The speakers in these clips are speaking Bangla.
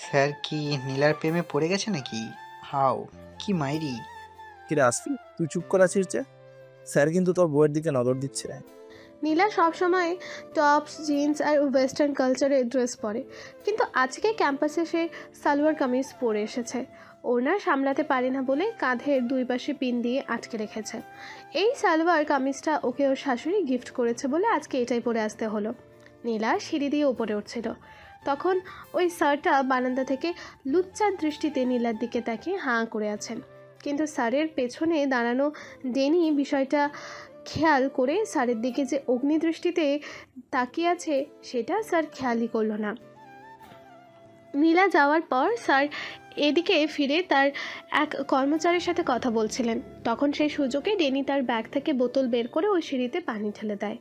স্যার কি নীলার প্রেমে পড়ে গেছে নাকি? হাও, কি মাইরি! কিরে আসফি, তুই চুপ করে আছিস যে? স্যার কিন্তু তোর বউয়ের দিকে নজর দিচ্ছে। নীলা সবসময় টপস জিন্স আর ওয়েস্টার্ন কালচারে ড্রেস পরে, কিন্তু আজকে ক্যাম্পাসে সে সালোয়ার কামিজ পরে এসেছে। ওড়না সামলাতে পারে না বলে কাঁধের দুই পাশে পিন দিয়ে আটকে রেখেছে। এই সালোয়ার কামিজটা ওকে ওর শাশুড়ি গিফট করেছে বলে আজকে এটাই পরে আসতে হলো। নীলা সিঁড়ি দিয়ে উপরে উঠছিল, তখন ওই স্যারটা বারান্দা থেকে লুচ্চার দৃষ্টিতে নীলার দিকে তাকিয়ে হাঁ করে আছেন। কিন্তু স্যারের পেছনে দাঁড়ানো ডেনি বিষয়টা খেয়াল করে স্যারের দিকে যে অগ্নিদৃষ্টিতে তাকিয়ে আছে সেটা স্যার খেয়ালই করলো না। নীলা যাওয়ার পর স্যার এদিকে ফিরে তার এক কর্মচারীর সাথে কথা বলছিলেন, তখন সেই সুযোগে ডেনি তার ব্যাগ থেকে বোতল বের করে ওই সিঁড়িতে পানি ঢেলে দেয়।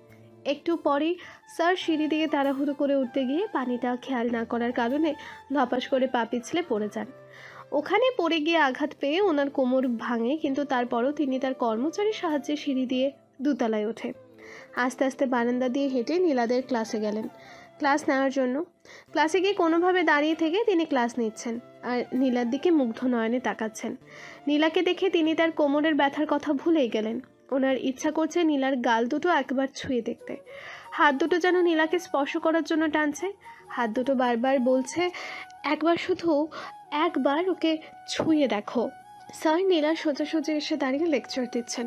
একটু পরেই স্যার সিঁড়ি দিয়ে তাড়াহুড়ো করে উঠতে গিয়ে পানিটা খেয়াল না করার কারণে ধপাস করে পা পিছলে পড়ে যান। ওখানে পড়ে গিয়ে আঘাত পেয়ে ওনার কোমর ভাঙে, কিন্তু তারপরও তিনি তার কর্মচারীর সাহায্যে সিঁড়ি দিয়ে দোতলায় ওঠে। আস্তে আস্তে বারান্দা দিয়ে হেঁটে নীলাদের ক্লাসে গেলেন ক্লাস নেওয়ার জন্য। ক্লাসে গিয়ে কোনোভাবে দাঁড়িয়ে থেকে তিনি ক্লাস নিচ্ছেন আর নীলার দিকে মুগ্ধ নয়নে তাকাচ্ছেন। নীলাকে দেখে তিনি তার কোমরের ব্যথার কথা ভুলেই গেলেন। ওনার ইচ্ছা করছে নীলার গাল দুটো একবার ছুঁয়ে দেখতে। হাত দুটো যেন নীলাকে স্পর্শ করার জন্য টানছে। হাত দুটো বারবার বলছে, একবার, শুধু একবার ওকে ছুঁয়ে দেখো। স্যার নীলার সোজাসুজি এসে দাঁড়িয়ে লেকচার দিচ্ছেন।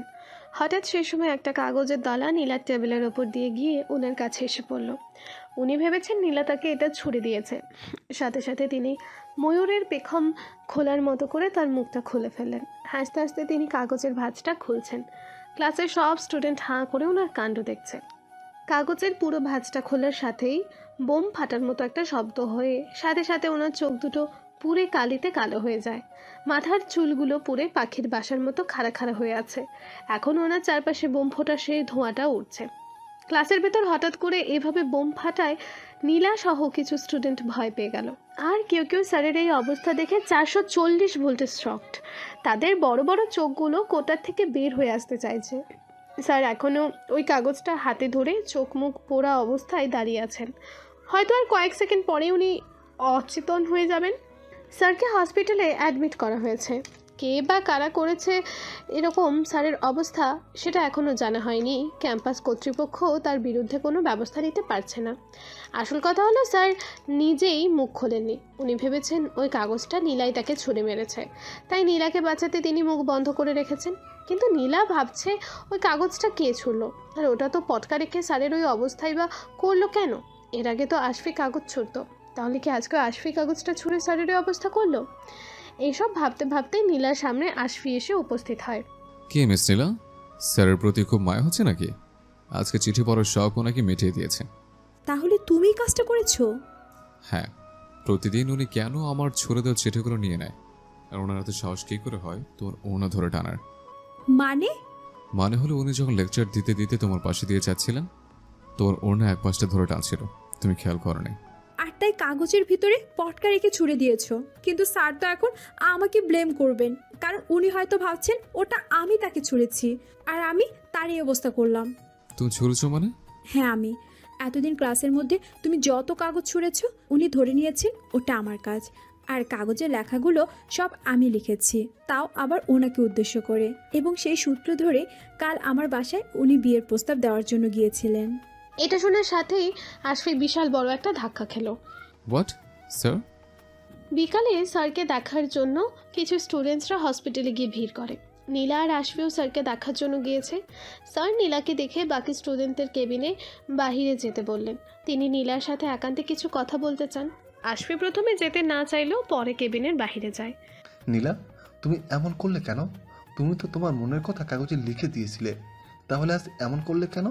হঠাৎ সেই সময় একটা কাগজের দলা নীলার টেবিলের ওপর দিয়ে গিয়ে ওনার কাছে এসে পড়ল। উনি ভেবেছেন নীলা তাকে এটা ছুড়ে দিয়েছে। সাথে সাথে তিনি ময়ূরের পেখম খোলার মতো করে তার মুখটা খুলে ফেললেন। হাসতে হাসতে তিনি কাগজের ভাঁজটা খুলছেন। ক্লাসের সব স্টুডেন্ট হাঁ করে ওনার কাণ্ড দেখছে। কাগজের পুরো ভাঁজটা খোলার সাথেই বোম ফাটার মতো একটা শব্দ হয়ে সাথে সাথে ওনার চোখ দুটো পুরে কালিতে কালো হয়ে যায়। মাথার চুলগুলো পুরে পাখির বাসার মতো খাড়া খাড়া হয়ে আছে। এখন ওনার চারপাশে বোম ফোটা সেই ধোঁয়াটা উঠছে। ক্লাসের ভেতর হঠাৎ করে এভাবে বোম ফাটায় নীলা সহ কিছু স্টুডেন্ট ভয় পেয়ে গেল। আর কেউ কেউ স্যারের এই অবস্থা দেখে 440 ভোল্টে শকড। তাদের বড় বড় চোখগুলো কোটার থেকে বের হয়ে আসতে চাইছে। স্যার এখনও ওই কাগজটা হাতে ধরে চোখ মুখ পোড়া অবস্থায় দাঁড়িয়ে আছেন। হয়তো আর কয়েক সেকেন্ড পরে উনি অচেতন হয়ে যাবেন। স্যারকে হসপিটালে অ্যাডমিট করা হয়েছে। কে বা কারা করেছে এরকম স্যারের অবস্থা সেটা এখনও জানা হয়নি। ক্যাম্পাস কর্তৃপক্ষ তার বিরুদ্ধে কোনো ব্যবস্থা নিতে পারছে না। আসল কথা হলো স্যার নিজেই মুখ খোলেননি। উনি ভেবেছেন ওই কাগজটা নীলাই তাকে ছুঁড়ে মেরেছে, তাই নীলাকে বাঁচাতে তিনি মুখ বন্ধ করে রেখেছেন। কিন্তু নীলা ভাবছে ওই কাগজটা কে ছুঁড়লো, আর ওটা তো পটকা রেখে স্যারের ওই অবস্থায় বা করলো কেন? এর আগে তো আশফি কাগজ ছুঁড়তো, তাহলে কি আজকে আশফি কাগজটা ছুঁড়ে স্যারের অবস্থা করলো? এইসব ভাবতে ভাবতেই নীলার সামনে আশফি এসে উপস্থিত হয়। কি মিস নীলা, স্যারের প্রতি খুব মায়া হচ্ছে নাকি? আজকে চিঠি পড়ার শখও নাকি মিটিয়ে দিয়েছে। তাহলে তুমি কাজটা করেছো? হ্যাঁ, প্রতিদিন উনি কেন আমার ছুড়ে দেওয়া চিঠিগুলো নিয়ে নেয়? আর ওনার এত সাহস কী করে হয় তোমার ওনা ধরে টানার? মানে হলো উনি যখন লেকচার দিতে দিতে তোমার পাশে দিয়ে যাচ্ছিলেন, তোমার ওনা এক পাশটা ধরে টানছিল, তুমি খেয়াল করো নি। আর তাই কাগজের ভিতরে পটকা রেখে ছুড়ে দিয়েছো। কিন্তু স্যার তো এখন আমাকে ব্লেম করবেন, কারণ উনি হয়তো ভাবছেন ওটা আমি তাকে ছুঁড়েছি আর আমি তারই অবস্থা করলাম। তুমি ছুড়েছো মানে? হ্যাঁ, আমি। এতদিন ক্লাসের মধ্যে তুমি যত কাগজ ছুঁড়েছো উনি ধরে নিয়েছেন ওটা আমার কাজ। আর কাগজের লেখাগুলো সব আমি লিখেছি, তাও আবার ওনাকে উদ্দেশ্য করে। এবং সেই সূত্র ধরে কাল আমার বাসায় উনি বিয়ের প্রস্তাব দেওয়ার জন্য গিয়েছিলেন। এটা শোনার সাথেই আশফি বিশাল বড় একটা ধাক্কা খেলো। What sir? বিকালে স্যারকে দেখার জন্য কিছু স্টুডেন্টসরা হসপিটালে গিয়ে ভিড় করে। নীলা আর আশফিও স্যারকে দেখার জন্য গিয়েছে। স্যার নীলাকে দেখে বাকি স্টুডেন্টদের কেবিনে বাহিরে যেতে বললেন। তিনি নীলার সাথে একান্তে কিছু কথা বলতে চান। আশফি প্রথমে যেতে না চাইলেও পরে কেবিনের বাহিরে যায়। নীলা, তুমি এমন করলে কেন? তুমি তো তোমার মনের কথা কাগজে লিখে দিয়েছিলে, তাহলে আজ এমন করলে কেন?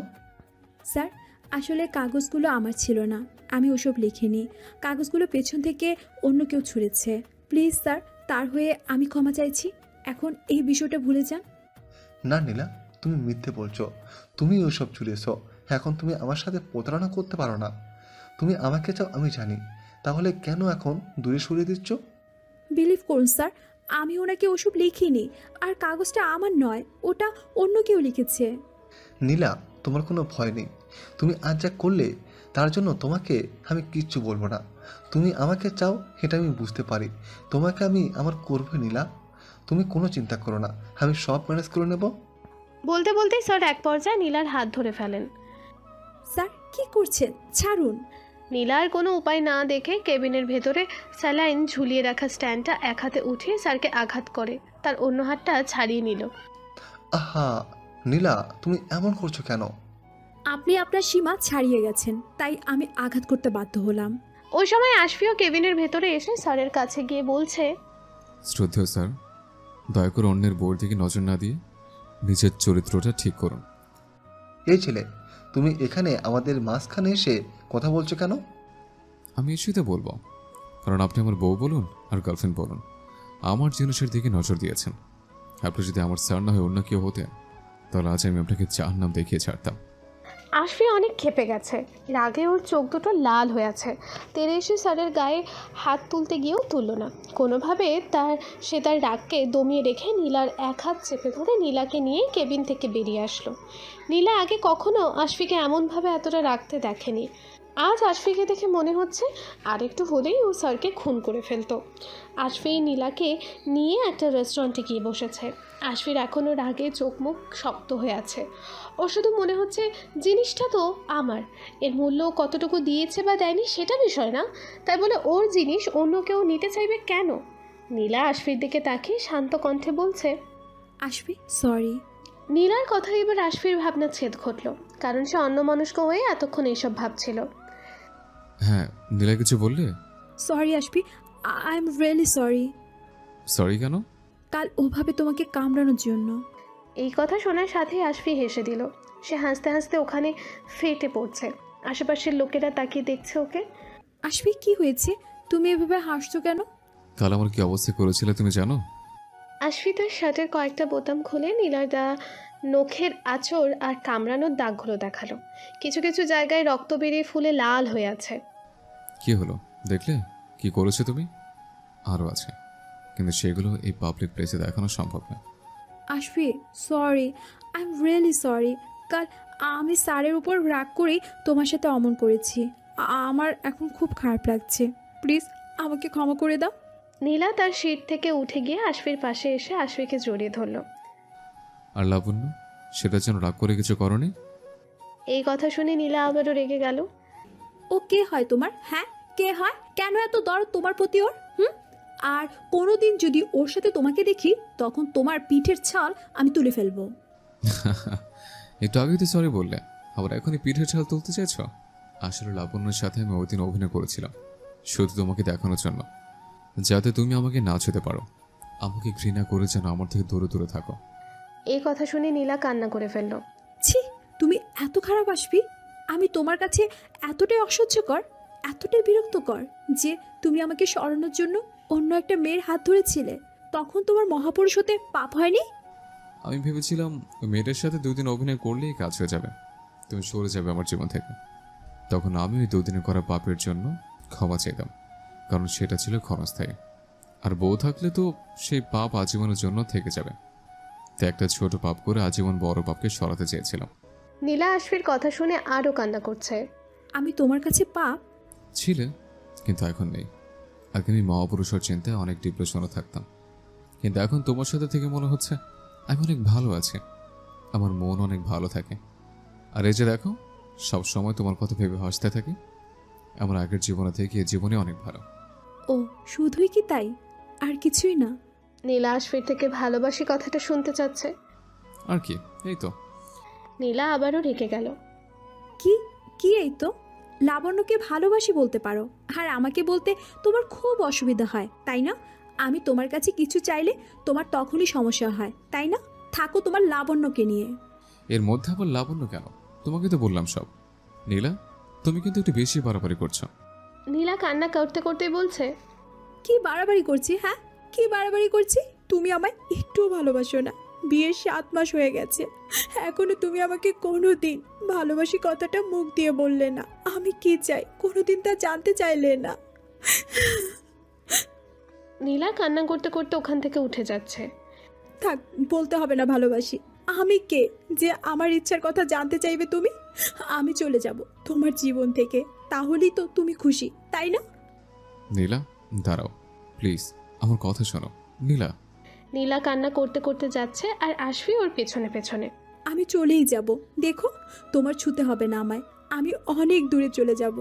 স্যার, আসলে কাগজগুলো আমার ছিল না, আমি ওসব লিখিনি। কাগজগুলো পেছন থেকে অন্য কেউ ছুঁড়েছে। প্লিজ স্যার, তার হয়ে আমি ক্ষমা চাইছি। এখন এই বিষয়টা ভুলে যান। না নীলা, তুমি মিথ্যে বলছো। তুমি ওইসব ছুঁড়েছো। এখন তুমি আমার সাথে প্রতারণা করতে পারো না। তুমি আমাকে চাও আমি জানি, তাহলে কেন এখন দূরে সরিয়ে দিচ্ছ? বিলিভ করুন স্যার, আমি ওনাকে ওসব লিখিনি। আর কাগজটা আমার নয়, ওটা অন্য কেউ লিখেছে। নীলা, তোমার কোনো ভয় নেই। তুমি আজ যা করলে তার জন্য তোমাকে আমি কিচ্ছু বলবো না। তুমি আমাকে চাও এটা আমি বুঝতে পারি, তোমাকে আমি আমার করবই নীলা। তুমি কোনো চিন্তা করো না, আমি সব ম্যানেজ করে নেব। বলতে বলতেই স্যার এক পর্যায়ে নীলার হাত ধরে ফেলেন। স্যার কি করছেন, ছাড়ুন। নীলার কোনো উপায় না দেখে কেবিনের ভেতরে স্যালাইন ঝুলিয়ে রাখা স্ট্যান্ডটা এক হাতে উঠিয়ে স্যারকে আঘাত করে তার অন্য হাতটা ছাড়িয়ে নিল। আহা নীলা, তুমি এমন করছো কেন? আপনি আপনার সীমা ছাড়িয়ে গেছেন, তাই আমি আঘাত করতে বাধ্য হলাম। ওই সময় আশফিও কেবিনের ভেতরে এসে স্যারের কাছে গিয়ে বলছে, শ্রদ্ধেয় স্যার, দয়া করে অন্যের বউয়ের দিকে নজর না দিয়ে নিজের চরিত্রটা ঠিক করুন। এই ছেলে, তুমি এখানে আমাদের মাঝখানে এসে কথা বলছো কেন? আমি ইস্যুতে বলবো, কারণ আপনি আমার বউ বলুন আর গার্লফ্রেন্ড বলুন, আমার জিনিসের দিকে নজর দিয়েছেন। আপনি যদি আমার স্যার না হয়ে অন্য কেউ হতেন, তাহলে আজ আমি আপনাকে চার নাম দেখিয়ে ছাড়তাম। আশফি অনেক ক্ষেপে গেছে, রাগে ওর চোখ দুটো লাল হয়ে আছে। তেরে এসে স্যারের গায়ে হাত তুলতে গিয়েও তুলল না কোনোভাবে। সে তার রাগকে দমিয়ে রেখে নীলার এক হাত চেপে ধরে নীলাকে নিয়ে কেবিন থেকে বেরিয়ে আসলো। নীলা আগে কখনো আশফিকে এমনভাবে এতটা রাগতে দেখেনি। আজ আশফিকে দেখে মনে হচ্ছে আরেকটু হলেই ও স্যারকে খুন করে ফেলতো। আশফি নীলাকে নিয়ে একটা রেস্টুরেন্টে গিয়ে বসেছে। আশফির এখনও রাগে চোখ মুখ শক্ত হয়ে আছে। ওর শুধু মনে হচ্ছে জিনিসটা তো আমার, এর মূল্য কতটুকু দিয়েছে বা দেয়নি সেটা বিষয় না, তাই বলে ওর জিনিস অন্য কেউ নিতে চাইবে কেন? নীলা আশফির দিকে তাকিয়ে শান্ত কণ্ঠে বলছে, আশফি সরি। নীলার কথা এবার আশফির ভাবনা ছেদ ঘটল, কারণ সে অন্যমনস্ক হয়ে এতক্ষণ এইসব ভাবছিল। হ্যাঁ, নীলা কিছু বললে? Sorry Ashfi, I am really sorry. Sorry কেন? কাল ওভাবে তোমাকে কামড়ানোর জন্য। এই কথা শোনার সাথেই আশফি হেসে দিল। সে হাসতে হাসতে ওখানে ফেটে পড়ছে। আশেপাশের লোকেরা তাকিয়ে দেখছে ওকে। আশফি কি হয়েছে, তুমি এভাবে হাসছো কেন? কাল আমার কি অবস্থা করেছিলে তুমি জানো? আশফি তার শার্টের কয়েকটা বোতাম খুলে নীলার নখের আঁচড় আর কামড়ানোর দাগগুলো দেখালো। কিছু কিছু জায়গায় রক্ত বেরিয়ে ফুলে লাল হয়ে আছে। কি হলো দেখলে কি করেছো তুমি? আরও আছে, কিন্তু সেগুলো এই পাবলিক প্লেসে দেখানো সম্ভব না। আশফি sorry, I am really sorry. কাল আমি স্যারের উপর রাগ করেই তোমার সাথে অমন করেছি। আমার এখন খুব খারাপ লাগছে, প্লিজ আমাকে ক্ষমা করে দাও। নীলা তার সিট থেকে উঠে গিয়ে আশফির পাশে এসে আশফিকে জড়িয়ে ধরল। আর লাবণ্য, সেটার জন্য রাগ করে কিছু করনি? এই কথা শুনে নীলা আবারও রেগে গেল। ও কে হয় তোমার? হ্যাঁ কে হয়? কেন এত দরদ তোমার প্রতি ওর? আর কোনোদিন যদি ওর সাথে তোমাকে দেখি, তখন তোমার পিঠের ছাল আমি তুলে ফেলবো। একটু আগেই তো সরি বললে, আবার এখনই পিঠের ছাল তুলতে চাইছ? আসলে লাবণ্যের সাথে আমি ওই দিন অভিনয় করেছিলাম শুধু তোমাকে দেখানোর জন্য, যাতে তুমি আমাকে না ছুঁতে পারো, আমাকে ঘৃণা করে যেন আমার থেকে দূরে দূরে থাকো। এই কথা শুনে নীলা কান্না করে ফেলল। ছি, তুমি এত খারাপ আশফি। আমি তোমার কাছে এতটাই অসহ্যকর, এতটাই বিরক্তকর যে তুমি আমাকে সরানোর জন্য অন্য একটা মেয়ের হাত ধরেছিলে। তখন তোমার মহাপুরুষ হতে পাপ হয়নি? আমি ভেবেছিলাম ওই মেয়েটার সাথে 2 দিন অভিনয় করলেই কাজ হয়ে যাবে, তুমি সরে যাবে আমার জীবন থেকে। তখন আমি ওই 2 দিনে করা পাপের জন্য ক্ষমা চাইতাম, কারণ সেটা ছিল ক্ষণস্থায়ী। আর বউ থাকলে তো সেই পাপ আজীবনের জন্য থেকে যাবে। তাই একটা ছোট পাপ করে আজীবন বড় পাপকে সরাতে চেয়েছিলাম। নীলা আশফির কথা শুনে আরও কান্না করছে। আমি তোমার কাছে পাপ ছিলে, কিন্তু এখন নেই। আগে আমি মহাপুরুষের চিন্তায় অনেক ডিপ্রেশনে থাকতাম, কিন্তু এখন তোমার সাথে থেকে মনে হচ্ছে আমি অনেক ভালো আছি, আমার মন অনেক ভালো থাকে। আর এই যে দেখো, সব সময় তোমার কথা ভেবে হাসতে থাকি। আমার আগের জীবনে থেকে এই জীবনে অনেক ভালো। ও শুধুই কি তাই, আর কিছুই না? নীলা আশফির থেকে ভালোবাসি কথাটা শুনতে চাচ্ছে। আর কি, এই তো। নীলা আবারও রেগে গেল। কি কি এই তো? লাবণ্যকে ভালোবাসি বলতে পারো, আর আমাকে বলতে তোমার খুব অসুবিধা হয়, তাই না? আমি তোমার কাছে কিছু চাইলে তোমার তখনই সমস্যা হয়, তাই না? থাকো তোমার লাবণ্যকে নিয়ে। এর মধ্যে আবার লাবণ্য কেন? তোমাকে তো বললাম সব। নীলা, তুমি কিন্তু একটু বেশি বাড়াবাড়ি করছো। নীলা কান্না করতে করতেই বলছে, কি বাড়াবাড়ি করছি? হ্যাঁ কি বাড়াবাড়ি করছি? তুমি আমায় একটুও ভালোবাসো না। বিয়ের 7 মাস হয়ে গেছে, এখনো তুমি আমাকে কোনোদিন ভালোবাসি কথাটা মুখ দিয়ে বললে না। আমি কি চাই কোনোদিন তা জানতে চাইলে না। নীলা কান্না করতে করতে ওখান থেকে উঠে যাচ্ছে। থাক, বলতে হবে না ভালোবাসি। আমি কে যে আমার ইচ্ছার কথা জানতে চাইবে তুমি? আমি চলে যাব তোমার জীবন থেকে, তাহলেই তো তুমি খুশি, তাই না? নীলা দাঁড়াও প্লিজ, আমার কথা শোনো নীলা। নীলা কান্না করতে করতে যাচ্ছে আর আশফি ওর পেছনে পেছনে। আমি চলেই যাব, দেখো তোমার ছুতে হবে না আমায়, আমি অনেক দূরে চলে যাব।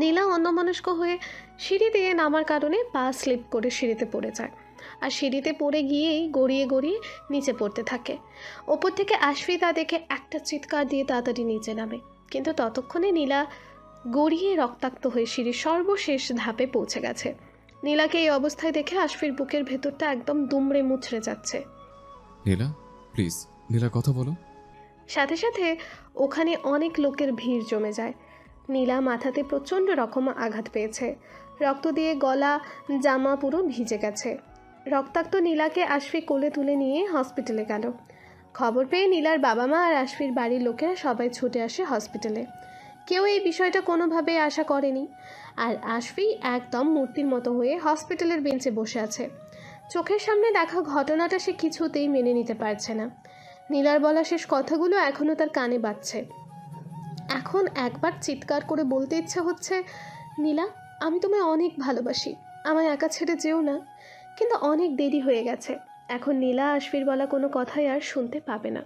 নীলা অন্যমনস্ক হয়ে সিঁড়ি দিয়ে নামার কারণে পা স্লিপ করে সিঁড়িতে পড়ে যায় আর সিঁড়িতে পড়ে গিয়েই গড়িয়ে গড়িয়ে নিচে পড়তে থাকে। ওপর থেকে আশফি তা দেখে একটা চিৎকার দিয়ে তাড়াতাড়ি নিচে নামে, কিন্তু ততক্ষণে নীলা গড়িয়ে রক্তাক্ত হয়ে সিঁড়ির সর্বশেষ ধাপে পৌঁছে গেছে। নীলাকে এই অবস্থায় দেখে আশফির বুকের ভেতরটা একদম দুমড়ে মুচড়ে যাচ্ছে। নীলা প্লিজ, নীলা কথা বলো। সাথে সাথে ওখানে অনেক লোকের ভিড় জমে যায়। নীলা মাথাতে প্রচণ্ড রকম আঘাত পেয়েছে, রক্ত দিয়ে গলা জামা পুরো ভিজে গেছে। রক্তাক্ত নীলাকে আশফি কোলে তুলে নিয়ে হসপিটালে গেল। খবর পেয়ে নীলার বাবা মা আর আশফির বাড়ির লোকেরা সবাই ছুটে আসে হসপিটালে। কেউ এই বিষয়টা কোনোভাবেই আশা করেনি, আর আশফি একদম মূর্তির মতো হয়ে হসপিটালের বেঞ্চে বসে আছে। চোখের সামনে দেখা ঘটনাটা সে কিছুতেই মেনে নিতে পারছে না। নীলার বলা শেষ কথাগুলো এখনও তার কানে বাজছে। এখন একবার চিৎকার করে বলতে ইচ্ছে হচ্ছে, নীলা আমি তোমায় অনেক ভালোবাসি, আমায় একা ছেড়ে যেও না। কিন্তু অনেক দেরি হয়ে গেছে, এখন নীলা আশফির বলা কোনো কথাই আর শুনতে পাবে না।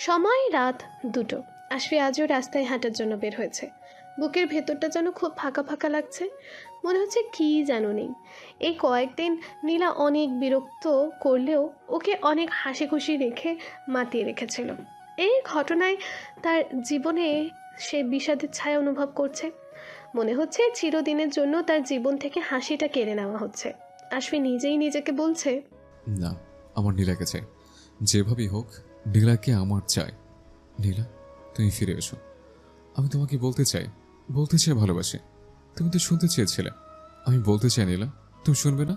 সময় রাত 2টো। আশফি আজও রাস্তায় হাঁটার জন্য বের হয়েছে। বুকের ভেতরটা যেন খুব ফাঁকা ফাঁকা লাগছে, মনে হচ্ছে কী জানো নেই। এই কয়েকদিন নীলা অনেক বিরক্ত করলেও ওকে অনেক হাসি খুশি রেখে মাতিয়ে রেখেছিল। এই ঘটনায় তার জীবনে সে বিষাদের ছায়া অনুভব করছে। মনে হচ্ছে চিরদিনের জন্য তার জীবন থেকে হাসিটা কেড়ে নেওয়া হচ্ছে। আশফি নিজেই নিজেকে বলছে, না, আমার নীলাকে চাই, যেভাবেই হোক নীলাকে আমার চাই। নীলা তুমি ফিরে এসো, আমি তোমাকে বলতে চাই ভালোবাসি। তুমি তো শুনতে চেয়েছিলে, আমি বলতে চাই নীলা, তুমি শুনবে না?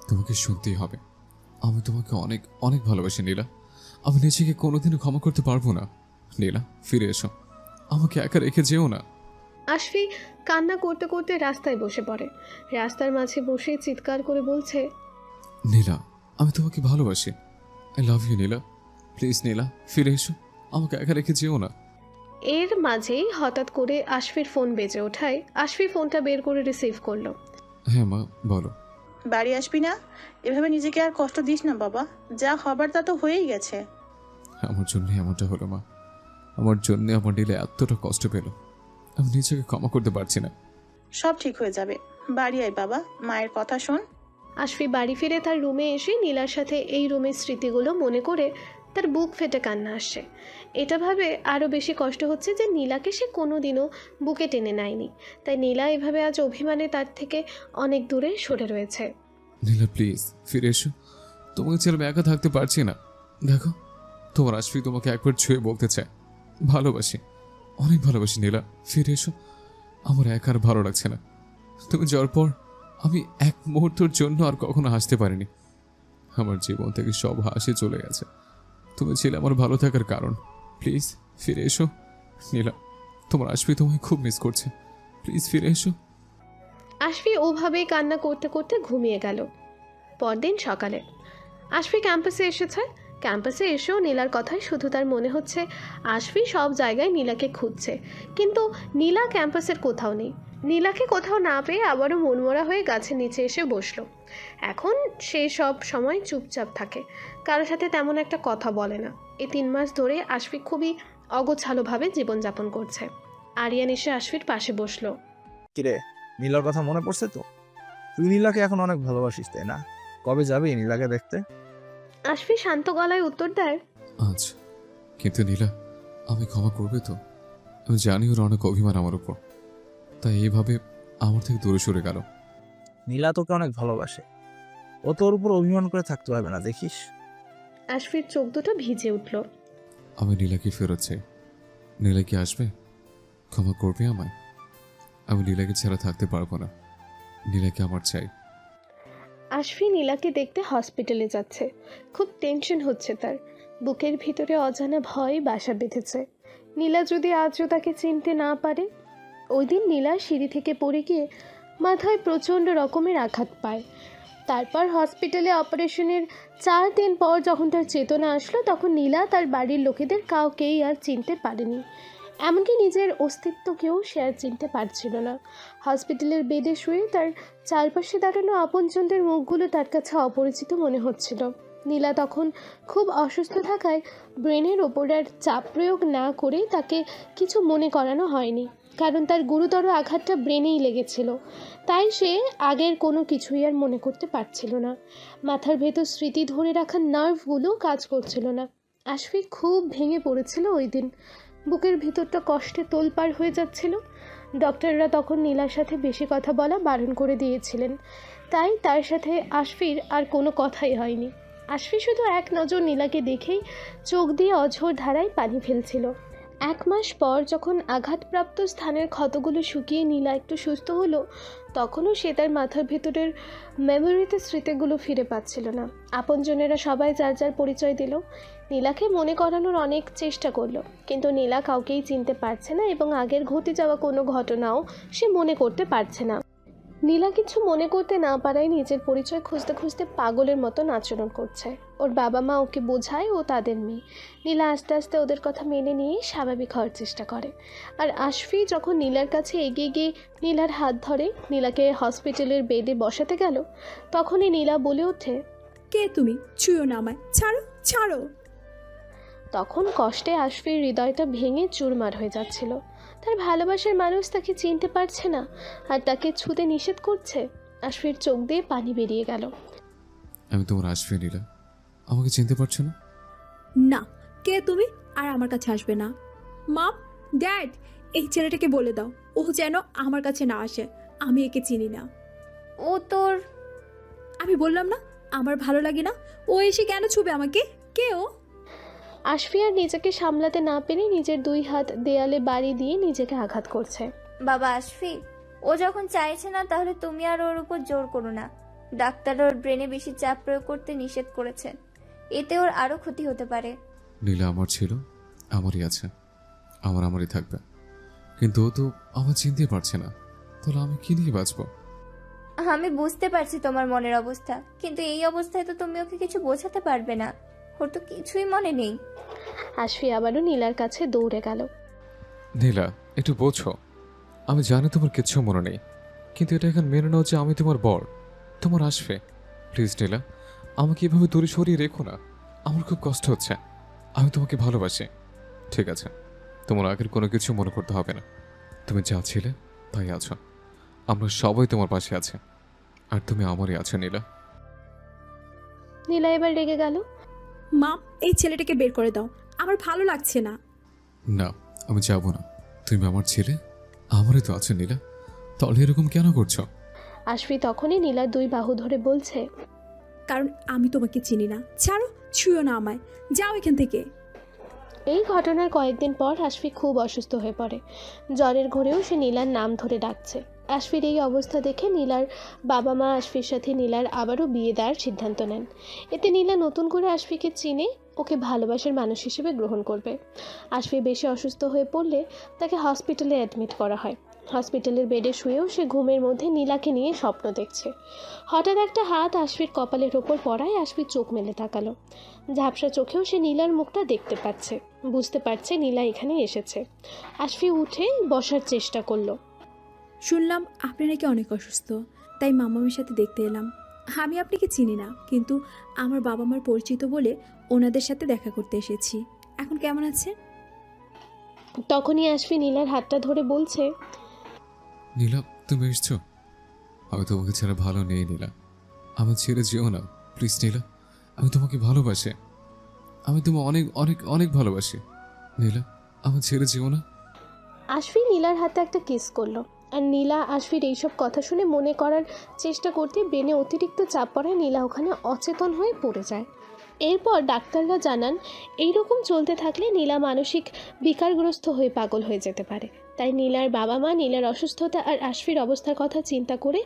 তোমাকে শুনতেই হবে। আমি তোমাকে অনেক অনেক ভালোবাসি নীলা, আমি নিজেকে কোনোদিনও ক্ষমা করতে পারবো না। নীলা ফিরে এসো, আমাকে একা রেখে যেও না। আশফি কান্না করতে করতে রাস্তায় বসে পড়ে। রাস্তার মাঝে বসে চিৎকার করে বলছে, নীলা আমি তোমাকে ভালোবাসি, I love you Nila, please Nila ফিরে এসো, আমাকে একা রেখে যেও না। এর মাঝেই হঠাৎ করে আশফির ফোন বেজে ওঠায় আশফি ফোনটা বের করে রিসিভ করলো। হ্যাঁ মা বলো। বাড়ি আসবি না? এভাবে নিজেকে আর কষ্ট দিস না বাবা, যা হবার তা তো হয়েই গেছে। আমার জন্য এমনটা হলো মা, আমার জন্য আমার নীলা এতটা কষ্ট পেল, আমি নিজেকে ক্ষমা করতে পারছি না। সব ঠিক হয়ে যাবে, বাড়ি আয় বাবা, মায়ের কথা শোন। আশফি বাড়ি ফিরে তার রুমে এসে নীলার সাথে এই রুমের স্মৃতিগুলো মনে করে তার বুক ফেটে কান্না আসছে। এটা ভাবে আরও বেশি কষ্ট হচ্ছে যে নীলাকে সে কোনোদিনও বুকে টেনে নেয়নি, তাই নীলা এভাবে আজ অভিমানে তার থেকে অনেক দূরে সরে রয়েছে। নীলা প্লিজ ফিরে এসো, তোমাকে ছেড়ে আমি একা থাকতে পারছি না। দেখো তোমার আশফি তোমাকে একবার ছুঁয়ে বলতে চায় ভালোবাসি, অনেক ভালোবাসি। নীলা ফিরে এসো, আমার একা আর ভালো লাগছে না। তুমি যাওয়ার পর আমি এক মুহূর্তের জন্য আর কখনো হাসতে পারিনি, আমার জীবন থেকে সব হাসি চলে গেছে। তুমি ছিলে আমার ভালো থাকার কারণ, প্লিজ ফিরে এসো নীলা, তোমার আশফি তোমায় খুব মিস করছে, প্লিজ ফিরে এসো। আশফি ওভাবেই কান্না করতে করতে ঘুমিয়ে গেল। পরদিন সকালে আশফি ক্যাম্পাসে এসেছে। ক্যাম্পাসে এসেও নীলার কথাই শুধু তার মনে হচ্ছে। আশফি সব জায়গায় নীলাকে খুঁজছে, কিন্তু নীলা ক্যাম্পাসের কোথাও নেই। নীলাকে কোথাও না পেয়ে আবারও মনমরা হয়ে গাছের নিচে এসে বসলো। এখন সে সব সময় চুপচাপ থাকে, কারোর সাথে তেমন একটা কথা বলে না। এই 3 মাস ধরে আশফি খুবই অগোছালোভাবে জীবনযাপন করছে। আরিয়ান এসে আশফির পাশে বসলো। কিরে, নীলার কথা মনে পড়ছে তো? তুই নীলাকে এখন অনেক ভালোবাসিস তাই না? কবে যাবি নীলাকে দেখতে? আশফি শান্ত গলায় উত্তর দেয়, আজ। কিন্তু নীলা আমি ক্ষমা করবে তো? আমি জানি ওর অনেক অভিমান আমার উপর, তাই এইভাবে আমার থেকে দূরে সরে গেল। নীলা তোকে অনেক ভালোবাসে, ও তোর উপর অভিমান করে থাকতে পারবে না, দেখিস। আশফির চোখ দুটো ভিজে উঠল। আমি নীলাকে ফেরত চাই। নীলা কি আসবে? ক্ষমা করবে আমায়? আমি নীলাকে ছাড়া থাকতে পারবো না, নীলাকে আমার চাই। আশফি নীলাকে দেখতে হসপিটালে যাচ্ছে। খুব টেনশন হচ্ছে তার, বুকের ভিতরে অজানা ভয় বাসা বেঁধেছে। নীলা যদি আজও তাকে চিনতে না পারে। ওই দিন নীলা সিঁড়ি থেকে পড়ে গিয়ে মাথায় প্রচণ্ড রকমের আঘাত পায়। তারপর হসপিটালে অপারেশনের 4 দিন পর যখন তার চেতনা আসলো, তখন নীলা তার বাড়ির লোকেদের কাউকেই আর চিনতে পারেনি। এমনকি নিজের অস্তিত্বকেও সে আর চিনতে পারছিল না। হসপিটালের বেডে শুয়ে তার চারপাশে দাঁড়ানো আপনজনদের মুখগুলো তার কাছে অপরিচিত মনে হচ্ছিল। নীলা তখন খুব অসুস্থ থাকায় ব্রেনের ওপর আর চাপ প্রয়োগ না করে তাকে কিছু মনে করানো হয়নি, কারণ তার গুরুতর আঘাতটা ব্রেনেই লেগেছিল। তাই সে আগের কোনো কিছুই আর মনে করতে পারছিল না। মাথার ভেতর স্মৃতি ধরে রাখার নার্ভগুলো কাজ করছিল না। আশফিক খুব ভেঙে পড়েছিল ওই দিন। বুকের ভিতরটা কষ্টে তোলপাড় হয়ে যাচ্ছিল। ডক্টররা তখন নীলার সাথে বেশি কথা বলা বারণ করে দিয়েছিলেন, তাই তার সাথে আশফির আর কোনো কথাই হয়নি। আশফি শুধু এক নজর নীলাকে দেখেই চোখ দিয়ে অঝোর ধারায় পানি ফেলছিল। 1 মাস পর যখন আঘাতপ্রাপ্ত স্থানের ক্ষতগুলো শুকিয়ে নীলা একটু সুস্থ হলো, তখনও সে তার মাথার ভেতরের মেমোরিতে স্মৃতিগুলো ফিরে পাচ্ছিল না। আপনজনেরা সবাই যার যার পরিচয় দিল, নীলাকে মনে করানোর অনেক চেষ্টা করলো, কিন্তু নীলা কাউকেই চিনতে পারছে না এবং আগের ঘটে যাওয়া কোনো ঘটনাও সে মনে করতে পারছে না। নীলা কিছু মনে করতে না পারায় নিজের পরিচয় খুঁজতে খুঁজতে পাগলের মতন আচরণ করছে। ওর বাবা মা ওকে বোঝায় ও তাদের মেয়ে। নীলা আস্তে আস্তে ওদের কথা মেনে নিয়ে স্বাভাবিক হওয়ার চেষ্টা করে। আর আশফি যখন নীলার কাছে এগিয়ে গিয়ে নীলার হাত ধরে নীলাকে হসপিটালের বেডে বসাতে গেল, তখনই নীলা বলে ওঠে, কে তুমি? ছুঁয়ো না আমায়, ছাড়ো ছাড়ো। তখন কষ্টে আশফির হৃদয়টা ভেঙে চুরমার হয়ে যাচ্ছিল। তার ভালোবাসার মানুষ তাকে চিনতে পারছে না আর তাকে ছুঁতে নিষেধ করছে। আশফির চোখ দিয়ে পানি বেরিয়ে গেল। আমি তোমার আশফি নীলা, আমাকে চিনতে পারছো না? না, কে তুমি? আর আমার কাছে আসবে না। মম, ড্যাড, এই ছেলেটাকে বলে দাও ও যেন আমার কাছে না আসে। আমি একে চিনি না। ও তোর? আমি বললাম না আমার ভালো লাগে না। ও এসে কেন ছুবে আমাকে? কে ও? আশফি আর নিজেকে সামলাতে না পেরে নিজের 2 হাত দেয়ালে বাড়ি দিয়ে নিজেকে আঘাত করছে। বাবা আশফি, ও যখন চাইছে না তাহলে তুমি আর ওর উপর জোর করো না। ডাক্তার ওর ব্রেনে বেশি চাপ প্রয়োগ করতে নিষেধ করেছেন, এতে ওর আরো ক্ষতি হতে পারে। নীলা আমার ছিল, আমারই আছে, আমারই থাকবে। কিন্তু ও তো আমার চিনতে পারছে না, তাহলে আমি কি নিয়ে বাঁচবো? আমি বুঝতে পারছি তোমার মনের অবস্থা, কিন্তু এই অবস্থায় তো তুমি ওকে কিছু বোঝাতে পারবে না। ওর তো কিছুই মনে নেই। আশফি আবারও নীলার কাছে দৌড়ে গেল। নীলা, একটু বোঝো। আমি জানি তোমার কিচ্ছু মনে নেই, কিন্তু এটা এখন মেনে নাও যে আমি তোমার বর, তোমার আশফি। প্লিজ নীলা, আমাকে এভাবে দূরে সরিয়ে রেখো না। আমার খুব কষ্ট হচ্ছে। আমি তোমাকে ভালোবাসি। ঠিক আছে, তোমার আগের কোনো কিছু মনে করতে হবে না। তুমি যা ছিলে তাই আছো। আমরা সবাই তোমার পাশে আছে, আর তুমি আমারই আছো নীলা। নীলা এবার রেগে গেল। মা, এই ছেলেটাকে বের করে দাও, আমার ভালো লাগছে না। না, আমি যাব না। তুমি আমার ছেলে, আমারই তো আছো নীলা, তাহলে এরকম কেন করছো? আশফি তখনই নীলার 2 বাহু ধরে বলছে, কারণ আমি তোমাকে চিনি না। ছাড়ো, ছুঁয়ো না আমায়, যাও এখান থেকে। এই ঘটনার কয়েকদিন পর আশফি খুব অসুস্থ হয়ে পড়ে। জ্বরের ঘোরেও সে নীলার নাম ধরে ডাকছে। আশফির এই অবস্থা দেখে নীলার বাবা মা আশফির সাথে নীলার আবারও বিয়ে দেওয়ার সিদ্ধান্ত নেন। এতে নীলা নতুন করে আশফিকে চিনে ওকে ভালোবাসার মানুষ হিসেবে গ্রহণ করবে। আশফি বেশি অসুস্থ হয়ে পড়লে তাকে হসপিটালে অ্যাডমিট করা হয়। হসপিটালের বেডে শুয়েও সে ঘুমের মধ্যে নীলাকে নিয়ে স্বপ্ন দেখছে। হঠাৎ একটা হাত আশফির কপালের ওপর পড়ায় আশফি চোখ মেলে তাকালো। ঝাপসা চোখেও সে নীলার মুখটা দেখতে পাচ্ছে, বুঝতে পারছে নীলা এখানে এসেছে। আশফি উঠে বসার চেষ্টা করলো। শুনলাম আপনি নাকি অনেক অসুস্থ, তাই মামামের সাথে দেখতে এলাম। আমি আপনাকে চিনি না, কিন্তু আমার বাবা মার পরিচিত বলে ওনাদের সাথে দেখা করতে এসেছি। এখন কেমন আছে? তখনই আশফি নীলার হাতটা ধরে বলছে, নীলা, তুমি এসছো? আমি তোমাকে ছাড়া ভালো নেই নীলা, আমার ছেড়ে যেও না প্লিজ নীলা। আমি তোমাকে ভালোবাসি, আমি তোমাকে অনেক অনেক অনেক ভালোবাসি নীলা, আমার ছেড়ে যেও না। আশফি নীলার হাতে একটা কিস করলো। আর নীলা আশফির এইসব কথা শুনে মনে করার চেষ্টা করতে ব্রেনে অতিরিক্ত চাপ পড়ায় নীলা ওখানে অচেতন হয়ে পড়ে যায়। এরপর ডাক্তাররা জানান এইরকম চলতে থাকলে নীলা মানসিক বিকারগ্রস্ত হয়ে পাগল হয়ে যেতে পারে। তাই নীলার বাবা মা নীলার অসুস্থতা আর আশফির অবস্থার কথা চিন্তা করে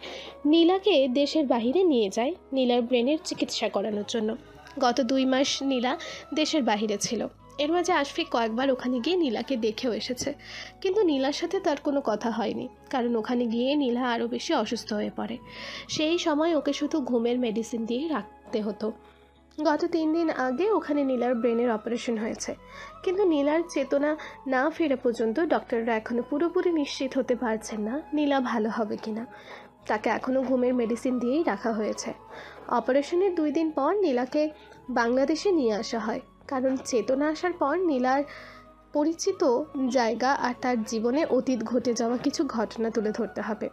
নীলাকে দেশের বাইরে নিয়ে যায় নীলার ব্রেনের চিকিৎসা করানোর জন্য। গত 2 মাস নীলা দেশের বাইরে ছিল। এর মাঝে আশফিক কয়েকবার ওখানে গিয়ে নীলাকে দেখেও এসেছে, কিন্তু নীলার সাথে তার কোনো কথা হয়নি, কারণ ওখানে গিয়ে নীলা আরও বেশি অসুস্থ হয়ে পড়ে। সেই সময় ওকে শুধু ঘুমের মেডিসিন দিয়ে রাখতে হতো। গত 3 দিন আগে ওখানে নীলার ব্রেনের অপারেশন হয়েছে, কিন্তু নীলার চেতনা না ফেরা পর্যন্ত ডক্টররা এখনও পুরোপুরি নিশ্চিত হতে পারছেন না নীলা ভালো হবে কিনা। তাকে এখনও ঘুমের মেডিসিন দিয়েই রাখা হয়েছে। অপারেশনের 2 দিন পর নীলাকে বাংলাদেশে নিয়ে আসা হয়, কারণ চেতনা আসার পর নীলার পরিচিত জায়গা আর তার জীবনে অতীত ঘটে যাওয়া কিছু ঘটনা তুলে ধরতে হবে,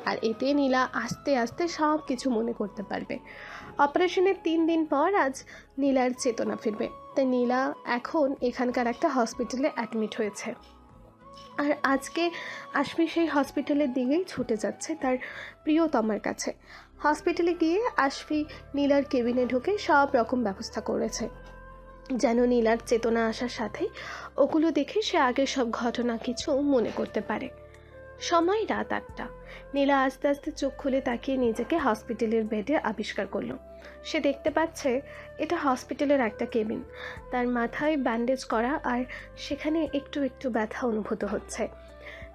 আর এতে নীলা আস্তে আস্তে সব কিছু মনে করতে পারবে। অপারেশনের 3 দিন পর আজ নীলার চেতনা ফিরবে, তাই নীলা এখন এখানকার একটা হসপিটালে অ্যাডমিট হয়েছে। আর আজকে আশফি সেই হসপিটালের দিকেই ছুটে যাচ্ছে তার প্রিয়তমার কাছে। হসপিটালে গিয়ে আশফি নীলার কেবিনে ঢুকে সব রকম ব্যবস্থা করেছে, যেন নীলার চেতনা আসার সাথে ওগুলো দেখে সে আগের সব ঘটনা কিছু মনে করতে পারে। সময় রাত 8টা। নীলা আস্তে আস্তে চোখ খুলে তাকিয়ে নিজেকে হসপিটালের বেডে আবিষ্কার করলো। সে দেখতে পাচ্ছে এটা হসপিটালের একটা কেবিন। তার মাথায় ব্যান্ডেজ করা আর সেখানে একটু একটু ব্যথা অনুভূত হচ্ছে।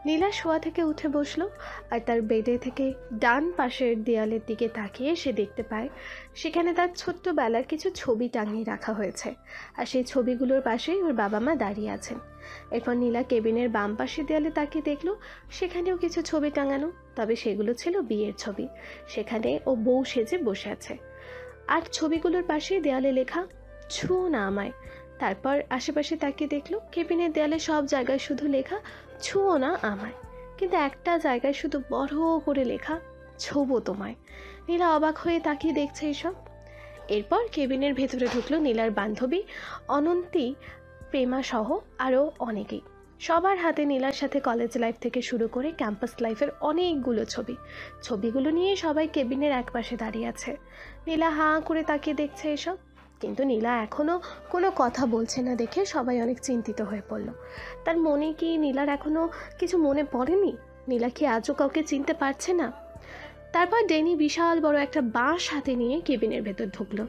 নীলা শোয়া থেকে উঠে বসলো আর তার বেডে থেকে ডান পাশের দেয়ালের দিকে তাকিয়ে সে দেখতে পায় সেখানে তার ছোট্টবেলার কিছু ছবি টাঙিয়ে রাখা হয়েছে, আর সেই ছবিগুলোর পাশেই ওর বাবা মা দাঁড়িয়ে আছেন। এরপর নীলা কেবিনের বাম পাশের দেয়ালে তাকিয়ে দেখলো সেখানেও কিছু ছবি টাঙানো, তবে সেগুলো ছিল বিয়ের ছবি। সেখানে ও বউ সেজে বসে আছে, আর ছবিগুলোর পাশে দেয়ালে লেখা ছুঁয়ো না আমায়। তারপর আশেপাশে তাকিয়ে দেখলো কেবিনের দেয়ালে সব জায়গায় শুধু লেখা ছুঁয়ো না আমায়, কিন্তু একটা জায়গায় শুধু বড় করে লেখা ছোবো তোমায়। নীলা অবাক হয়ে তাকিয়ে দেখছে এসব। এরপর কেবিনের ভেতরে ঢুকলো নীলার বান্ধবী অনন্তী, প্রেমা সহ আরও অনেকেই। সবার হাতে নীলার সাথে কলেজ লাইফ থেকে শুরু করে ক্যাম্পাস লাইফের অনেকগুলো ছবিগুলো নিয়ে সবাই কেবিনের একপাশে দাঁড়িয়ে আছে। নীলা হাঁ করে তাকিয়ে দেখছে এসব, কিন্তু নীলা এখনও কোনো কথা বলছে না দেখে সবাই অনেক চিন্তিত হয়ে পড়ল। তার মনে কি নীলার এখনও কিছু মনে পড়েনি? নীলা কি আজও কাউকে চিনতে পারছে না? তারপর ডেনি বিশাল বড় একটা বাঁশ হাতে নিয়ে কেবিনের ভেতর ঢুকলো।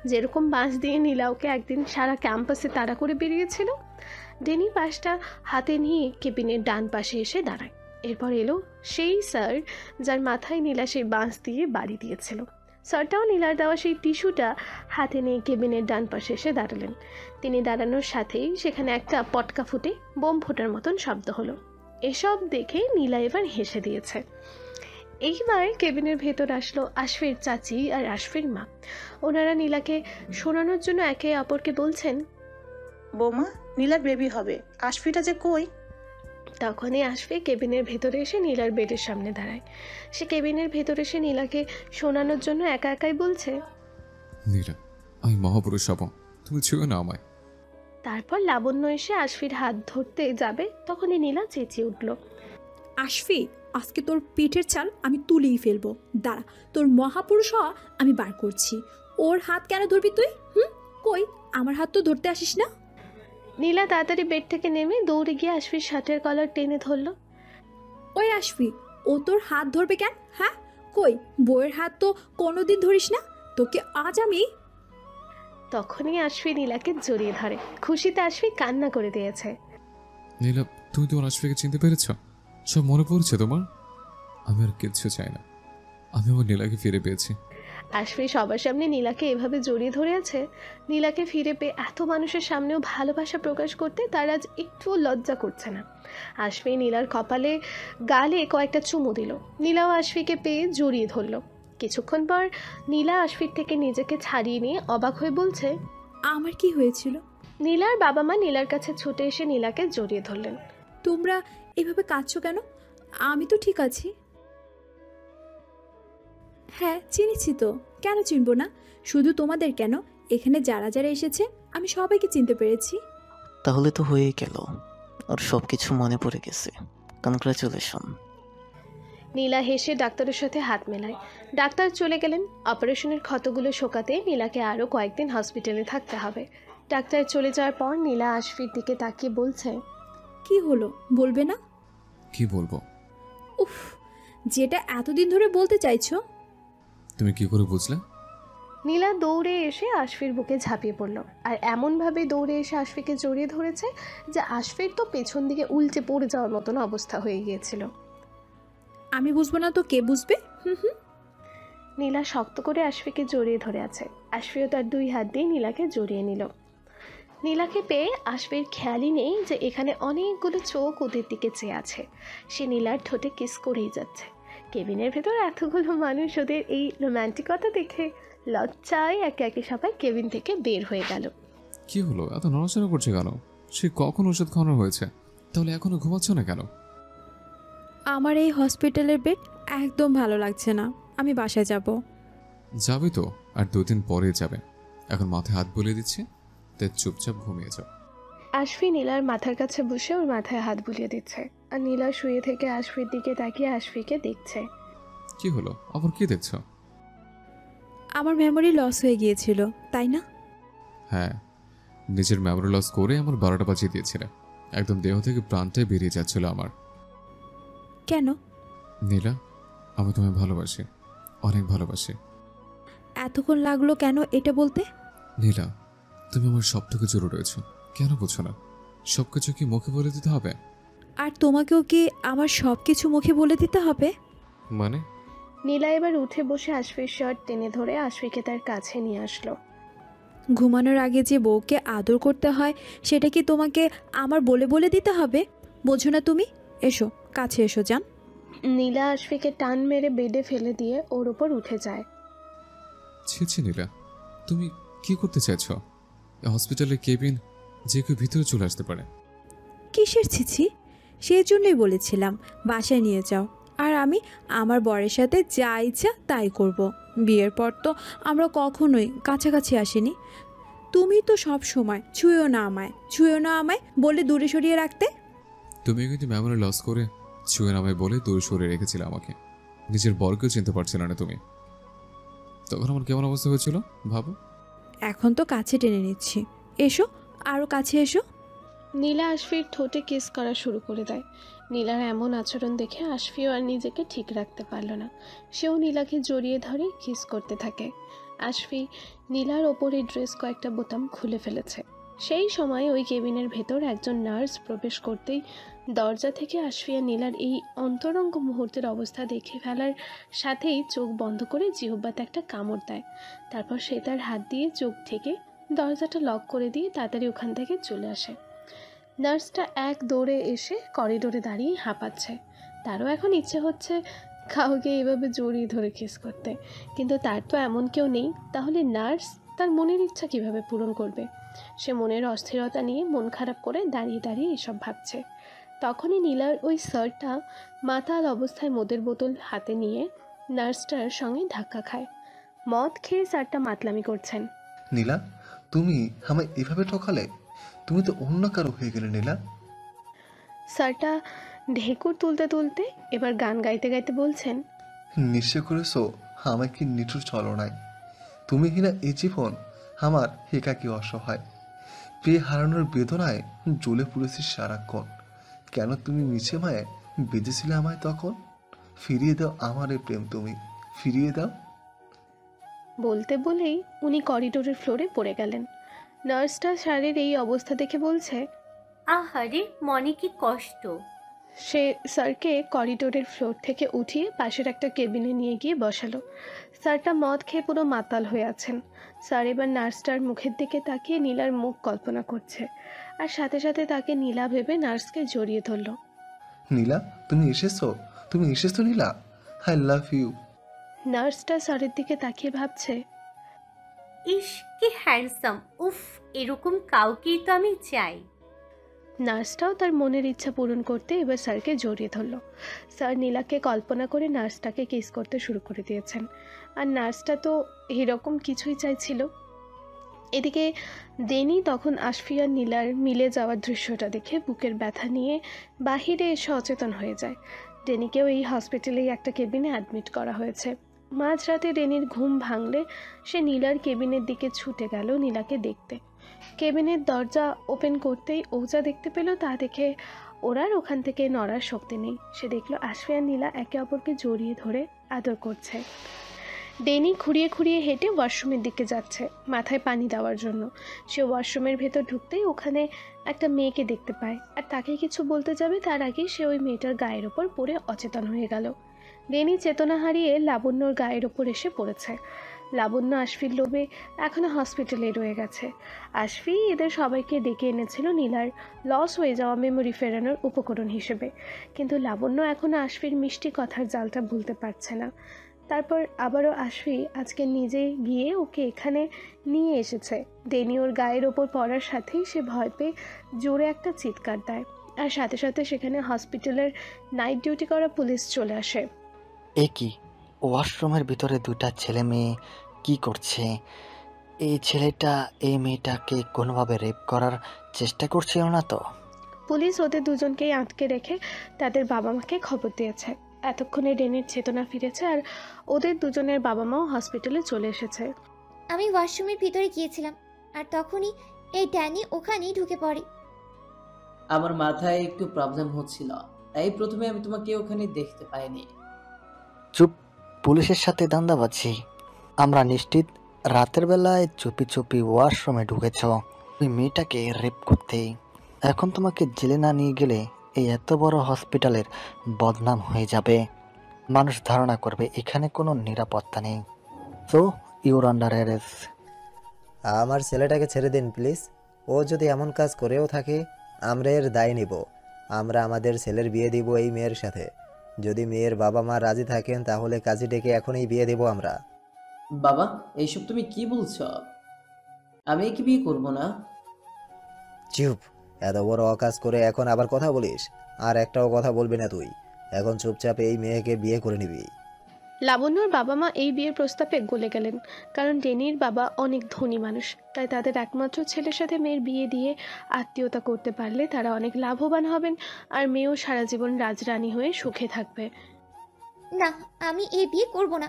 যেরকম বাঁশ দিয়ে নীলা ওকে একদিন সারা ক্যাম্পাসে তাড়া করে বেরিয়েছিল, ডেনি বাঁশটা হাতে নিয়ে কেবিনের ডান পাশে এসে দাঁড়ায়। এরপর এলো সেই স্যার যার মাথায় নীলা সেই বাঁশ দিয়ে বাড়ি দিয়েছিল। স্যারটাও নীলার দেওয়া সেই টিস্যুটা হাতে নিয়ে কেবিনের ডান পাশে এসে দাঁড়ালেন। তিনি দাঁড়ানোর সাথেই সেখানে একটা পটকা ফুটে বোম ফোটার মতন শব্দ হলো। এসব দেখে নীলা এবার হেসে দিয়েছে। এইবার কেবিনের ভেতর আসলো আশফির চাচি আর আশফির মা। ওনারা নীলাকে শোনানোর জন্য একে অপরকে বলছেন, বৌমা, নীলার বেবি হবে, আশফিটা যে কই? তখনই আশফি কেবিনের ভেতরে এসে নীলার বেডের সামনে দাঁড়ায়। সে কেবিনের ভেতরে এসে নীলাকে শোনানোর জন্য একা একাই বলছে, নীলা, আমি মহাপুরুষ হব, তুমি ছুঁয়ো না আমায়। তারপর লাবণ্য এসে আশফির হাত ধরতে যাবে, তখনই নীলা চেঁচিয়ে উঠল, আশফি, আজকে তোর পেটের চাল আমি তুলেই ফেলবো। দাঁড়া, তোর মহাপুরুষ হওয়া আমি বার করছি। ওর হাত কেন ধরবি তুই? কই, আমার হাত তো ধরতে আসিস না। নীলা তাড়াতাড়ি বেড থেকে নেমে দৌড়ে গিয়ে আশফির শার্টের কলার টেনে ধরল। ওই আশফি, ও তোর হাত ধরবে কেন? হ্যাঁ, কই, বউয়ের হাত তো কোনোদিন ধরিস না। তোকে আজ আমি। তখনই আশফি নীলাকে জড়িয়ে ধরে। খুশিতে আশফি কান্না করে দিয়েছে। নীলা, তুমি তোমার আশফিকে চিনতে পেরেছ? সব মনে পড়ছে তোমার? আমি আর কিচ্ছু চাই না, আমি আমার নীলাকে ফিরে পেয়েছি। আশফি সবার সামনে নীলাকে এভাবে জড়িয়ে ধরে আছে। নীলাকে ফিরে পেয়ে এত মানুষের সামনেও ভালোবাসা প্রকাশ করতে তার আজ একটুও লজ্জা করছে না। আশফি নীলার কপালে গালে কয়েকটা চুমু দিল। নীলাও আশফিকে পেয়ে জড়িয়ে ধরল। কিছুক্ষণ পর নীলা আশফির থেকে নিজেকে ছাড়িয়ে নিয়ে অবাক হয়ে বলছে, আমার কি হয়েছিল? নীলার বাবা মা নীলার কাছে ছুটে এসে নীলাকে জড়িয়ে ধরলেন। তোমরা এভাবে কাঁদছো কেন? আমি তো ঠিক আছি। হ্যাঁ, চিনেছি তো, কেন চিনব না? শুধু তোমাদের কেন, এখানে যারা যারা এসেছে আমি সবাইকে চিনতে পেরেছি। তাহলে তো হয়েই গেল, আর সব কিছু মনে পড়ে গেছে। কনগ্রাচুলেশন। নীলা হেসে ডাক্তারের সাথে হাত মেলায়। ডাক্তার চলে গেলেন। অপারেশনের ক্ষতগুলো শোকাতে নীলাকে আরও কয়েকদিন হসপিটালে থাকতে হবে। ডাক্তার চলে যাওয়ার পর নীলা আশফির দিকে তাকিয়ে বলছে, কি হলো, বলবে না? কি বলবো? উফ, যেটা এতদিন ধরে বলতে চাইছো। তুমি কি করে বুঝলে? নীলা দৌড়ে এসে আশফির বুকে ঝাঁপিয়ে পড়ল, আর এমনভাবে দৌড়ে এসে আশফিকে জড়িয়ে ধরেছে যে আশফির তো পেছন দিকে উল্টে পড়ে যাওয়ার মতন অবস্থা হয়ে গিয়েছিল। আমি বুঝবো না তো কে বুঝবে? নীলা শক্ত করে আশফিকে জড়িয়ে ধরে আছে। আশফিও তার 2 হাত দিয়ে নীলাকে জড়িয়ে নিল। নীলাকে পেয়ে আশফির খেয়ালই নেই যে এখানে অনেকগুলো চোখ ওদের দিকে চেয়ে আছে। সে নীলার ঠোঁটে কিস করেই যাচ্ছে। কেবিনের ভেতর এতগুলো মানুষ ওদের এই রোম্যান্টিকতা দেখে লজ্জায় একে একে সবাই কেবিন থেকে বের হয়ে গেল। কি হলো, এত নড়াচড়া করছে কেন? সে কখন ওষুধ খাওয়ানো হয়েছে? তাহলে এখনো ঘুমাচ্ছ না কেন? আমার এই হসপিটালের বেড একদম ভালো লাগছে না, আমি বাসায় যাব। যাবে তো, আর 2 দিন পরে যাবে। এখন মাথায় হাত বুলিয়ে দিচ্ছে, তাই চুপচাপ ঘুমিয়ে যাও। আশফি নীলার মাথার কাছে বসে ওর মাথায় হাত বুলিয়ে দিচ্ছে, আর নীলা শুয়ে থেকে আশফির দিকে তাকিয়ে আশফিকে দেখছে। কি হলো, আবার কি দেখছো? আমার মেমোরি লস হয়ে গিয়েছিল, তাই না? হ্যাঁ, নিজের মেমোরি লস করে আমার 12টা বাজিয়ে দিয়েছিলে। একদম দেহ থেকে প্রাণটাই বেরিয়ে যাচ্ছিল আমার। কেন? নীলা, আমি তোমায় ভালোবাসি, অনেক ভালোবাসি। এতক্ষণ লাগলো কেন এটা বলতে? নীলা, তুমি আমার সবটুকু জুড়ে রয়েছো, কেন বুঝছো না? সবকিছু কি মুখে বলে দিতে হবে? আর তোমাকেও কি আমার সব কিছু মুখে বলে দিতে হবে? মানে? নীলা এবার উঠে বসে আশফির শার্ট টেনে ধরে আশফিকে তার কাছে নিয়ে আসলো। ঘুমানোর আগে যে বউকে আদর করতে হয় সেটা কি তোমাকে আমার বলে বলে দিতে হবে? বোঝো না তুমি? এসো, কাছে এসো যান। নীলা আশফিকে টান মেরে বেডে ফেলে দিয়ে ওর ওপর উঠে যায়। ছি ছি নীলা, তুমি কি করতে চাইছো? হসপিটালের কেবিন যে কেউ ভিতরে চলে আসতে পারে। কিসের ছিছি? সেই জন্যই বলেছিলাম বাসায় নিয়ে যাও, আর আমি আমার বরের সাথে যা ইচ্ছা তাই করব। বিয়ের পর তো আমরা কখনোই কাছাকাছি আসিনি। তুমি তো সব সময় ছুঁয়ো না আমায় বলে দূরে সরিয়ে রাখতে। তুমি কিন্তু মেমোরি লস করে ছুঁয়ে নামায় বলে দূরে সরিয়ে রেখেছিলে আমাকে। নিজের বরকেও চিনতে পারছিল না তুমি। তখন আমার কেমন অবস্থা হয়েছিল ভাবো। এখন তো কাছে টেনে নিচ্ছি, এসো, আরও কাছে এসো। নীলা আশফির ঠোঁটে কিস করা শুরু করে দেয়। নীলার এমন আচরণ দেখে আশফিও আর নিজেকে ঠিক রাখতে পারল না। সেও নীলাকে জড়িয়ে ধরে কিস করতে থাকে। আশফি নীলার ওপরে ড্রেস কয়েকটা বোতাম খুলে ফেলেছে। সেই সময় ওই কেবিনের ভেতর একজন নার্স প্রবেশ করতেই দরজা থেকে আশফি আর নীলার এই অন্তরঙ্গ মুহূর্তের অবস্থা দেখে ফেলার সাথেই চোখ বন্ধ করে জিহ্বাতে একটা কামড় দেয়। তারপর সে তার হাত দিয়ে চোখ থেকে দরজাটা লক করে দিয়ে তাড়াতাড়ি ওখান থেকে চলে আসে। নার্সটা এক দৌড়ে এসে করিডোরে দাঁড়িয়ে হাঁপাচ্ছে। তারও এখন ইচ্ছে হচ্ছে কাউকে এভাবে জড়িয়ে ধরে কিস করতে, কিন্তু তার তো এমন কেউ নেই। তাহলে নার্স তার মনের ইচ্ছা কিভাবে পূরণ করবে? সে মনের অস্থিরতা নিয়ে মন খারাপ করে দাঁড়িয়ে দাঁড়িয়ে এসব ভাবছে। তখনই নীলার ওই স্যারটা মাতাল অবস্থায় মদের বোতল হাতে নিয়ে নার্সটার সঙ্গে ধাক্কা খায়। মদ খেয়ে স্যারটা মাতলামি করছেন। নীলা, তুমি আমায় এভাবে ঠকালে? তুমি তো অন্য কারো হয়ে গেলে নীলা। স্যারটা ঢেকুর তুলতে তুলতে এবার গান গাইতে গাইতে বলছেন, নিশ্চয় করেছো আমায় কি নিঠুর ছলনায়। তুমি কিনা এই জীবন আমার একাকী অসহায়। পেয়ে হারানোর বেদনায় জ্বলে পুড়েছি সারাক্ষণ। কেন তুমি মিছে মায়ে বেঁধেছিলে আমায় তখন? ফিরিয়ে দাও আমার এই প্রেম, তুমি ফিরিয়ে দাও। বলতে বলেই উনি করিডোরের ফ্লোরে পড়ে গেলেন। নার্সটা স্যারের এই অবস্থা দেখে বলছে, আহারে মনে কি কষ্ট। সে স্যারকে করিডোরের ফ্লোর থেকে উঠিয়ে পাশের একটা কেবিনে নিয়ে গিয়ে বসালো। স্যারটা মদ খেয়ে পুরো মাতাল হয়ে আছেন। স্যার এবার নার্সটার মুখের দিকে তাকিয়ে নীলার মুখ কল্পনা করছে, আর সাথে সাথে তাকে নীলা ভেবে নার্সকে জড়িয়ে ধরল। নীলা, তুমি এসেছো নীলা, আই লাভ ইউ। নার্সটা স্যারের দিকে তাকিয়ে ভাবছে, ইস কি হ্যান্ডসাম, উফ এরকম কাউকেই তো আমি চাই। নার্সটাও তার মনের ইচ্ছা পূরণ করতে এবার স্যারকে জড়িয়ে ধরল। স্যার নীলাকে কল্পনা করে নার্সটাকে কিস করতে শুরু করে দিয়েছেন, আর নার্সটা তো এরকম কিছুই চাইছিল। এদিকে ডেনি তখন আশফি আর নীলার মিলে যাওয়ার দৃশ্যটা দেখে বুকের ব্যথা নিয়ে বাহিরে এসে অচেতন হয়ে যায়। ডেনিকেও এই হসপিটালেই একটা কেবিনে অ্যাডমিট করা হয়েছে। মাঝরাতে ডেনির ঘুম ভাঙলে সে নীলার কেবিনের দিকে ছুটে গেল নীলাকে দেখতে। কেবিনের দরজা ওপেন করতেই ও যা দেখতে পেল তা দেখে ওরার ওখান থেকে নড়ার শক্তি নেই। সে দেখলো আশফি আর নীলা একে অপরকে জড়িয়ে ধরে আদর করছে। ডেনি খুঁড়িয়ে খুঁড়িয়ে হেঁটে ওয়াশরুমের দিকে যাচ্ছে মাথায় পানি দেওয়ার জন্য। সে ওয়াশরুমের ভেতর ঢুকতেই ওখানে একটা মেয়েকে দেখতে পায়, আর তাকে কিছু বলতে যাবে তার আগেই সে ওই মেয়েটার গায়ের ওপর পড়ে অচেতন হয়ে গেল। ডেনি চেতনা হারিয়ে লাবণ্যর গায়ের ওপর এসে পড়েছে। লাবণ্য আশফির লোভে এখনো হসপিটালে রয়ে গেছে। আশফি এদের সবাইকে ডেকে এনেছিল নীলার লস হয়ে যাওয়া মেমোরি ফেরানোর উপকরণ হিসেবে, কিন্তু লাবণ্য এখনো আশফির মিষ্টি কথার জালটা ভুলতে পারছে না। তারপর আবারও আশফি আজকে নিজেই গিয়ে ওকে এখানে নিয়ে এসেছে। ডেনি ওর গায়ের ওপর পড়ার সাথেই সে ভয় পেয়ে জোরে একটা চিৎকার দেয়, আর সাথে সাথে সেখানে হসপিটালের নাইট ডিউটি করা পুলিশ চলে আসে। এ কি, ওয়াশরুমের ভিতরে দুটা ছেলে মেয়ে কি করছে? এই ছেলেটা এই মেয়েটাকে কোনোভাবে রেপ করার চেষ্টা করছিল না তো? পুলিশ ওদের দুজনকেই আটকে রেখে তাদের বাবা মাকে খবর দিয়েছে। এতক্ষণে ডেনির চেতনা ফিরেছে আর ওদের দুজনের বাবা মাও হসপিটালে চলে এসেছে। আমি ওয়াশরুমের ভিতরে গিয়েছিলাম আর তখনই এই ড্যানি ওখানেই ঢুকে পড়ে। আমার মাথায় একটু প্রবলেম হচ্ছিল, তাই প্রথমে আমি তোমাকে ওখানে দেখতে পাইনি। চুপ, পুলিশের সাথে দান্দাবাজি। আমরা নিশ্চিত রাতের বেলায় চুপি চুপি ওয়াশরুমে ঢুকেছ ওই মেয়েটাকে রেপ করতে। এখন তোমাকে জেলে না নিয়ে গেলে এই এত বড় হসপিটালের বদনাম হয়ে যাবে। মানুষ ধারণা করবে এখানে কোনো নিরাপত্তা নেই। So your under arrest. আমার ছেলেটাকে ছেড়ে দিন প্লিজ। ও যদি এমন কাজ করেও থাকে আমরা এর দায় নিব। আমরা আমাদের ছেলের বিয়ে দিব এই মেয়ের সাথে। যদি মেয়ের বাবা মা রাজি থাকেন তাহলে কাজী ডেকে এখনই বিয়ে দেব আমরা। বাবা, এইসব তুমি কি বলছো? আমি কি বিয়ে করব না? চুপ, এত বড় অকাজ করে এখন আবার কথা বলিস? আর একটাও কথা বলবি না তুই। এখন চুপচাপ এই মেয়েকে বিয়ে করে নিবি। লাবণ্যর বাবা মা এই বিয়ের প্রস্তাবে গলে গেলেন, কারণ ডেনির বাবা অনেক ধনী মানুষ। তাই তাদের একমাত্র ছেলের সাথে মেয়ের বিয়ে দিয়ে আত্মীয়তা করতে পারলে তারা অনেক লাভবান হবেন, আর মেয়েও সারা জীবন রাজরানী হয়ে সুখে থাকবে। না, আমি এই বিয়ে করব না।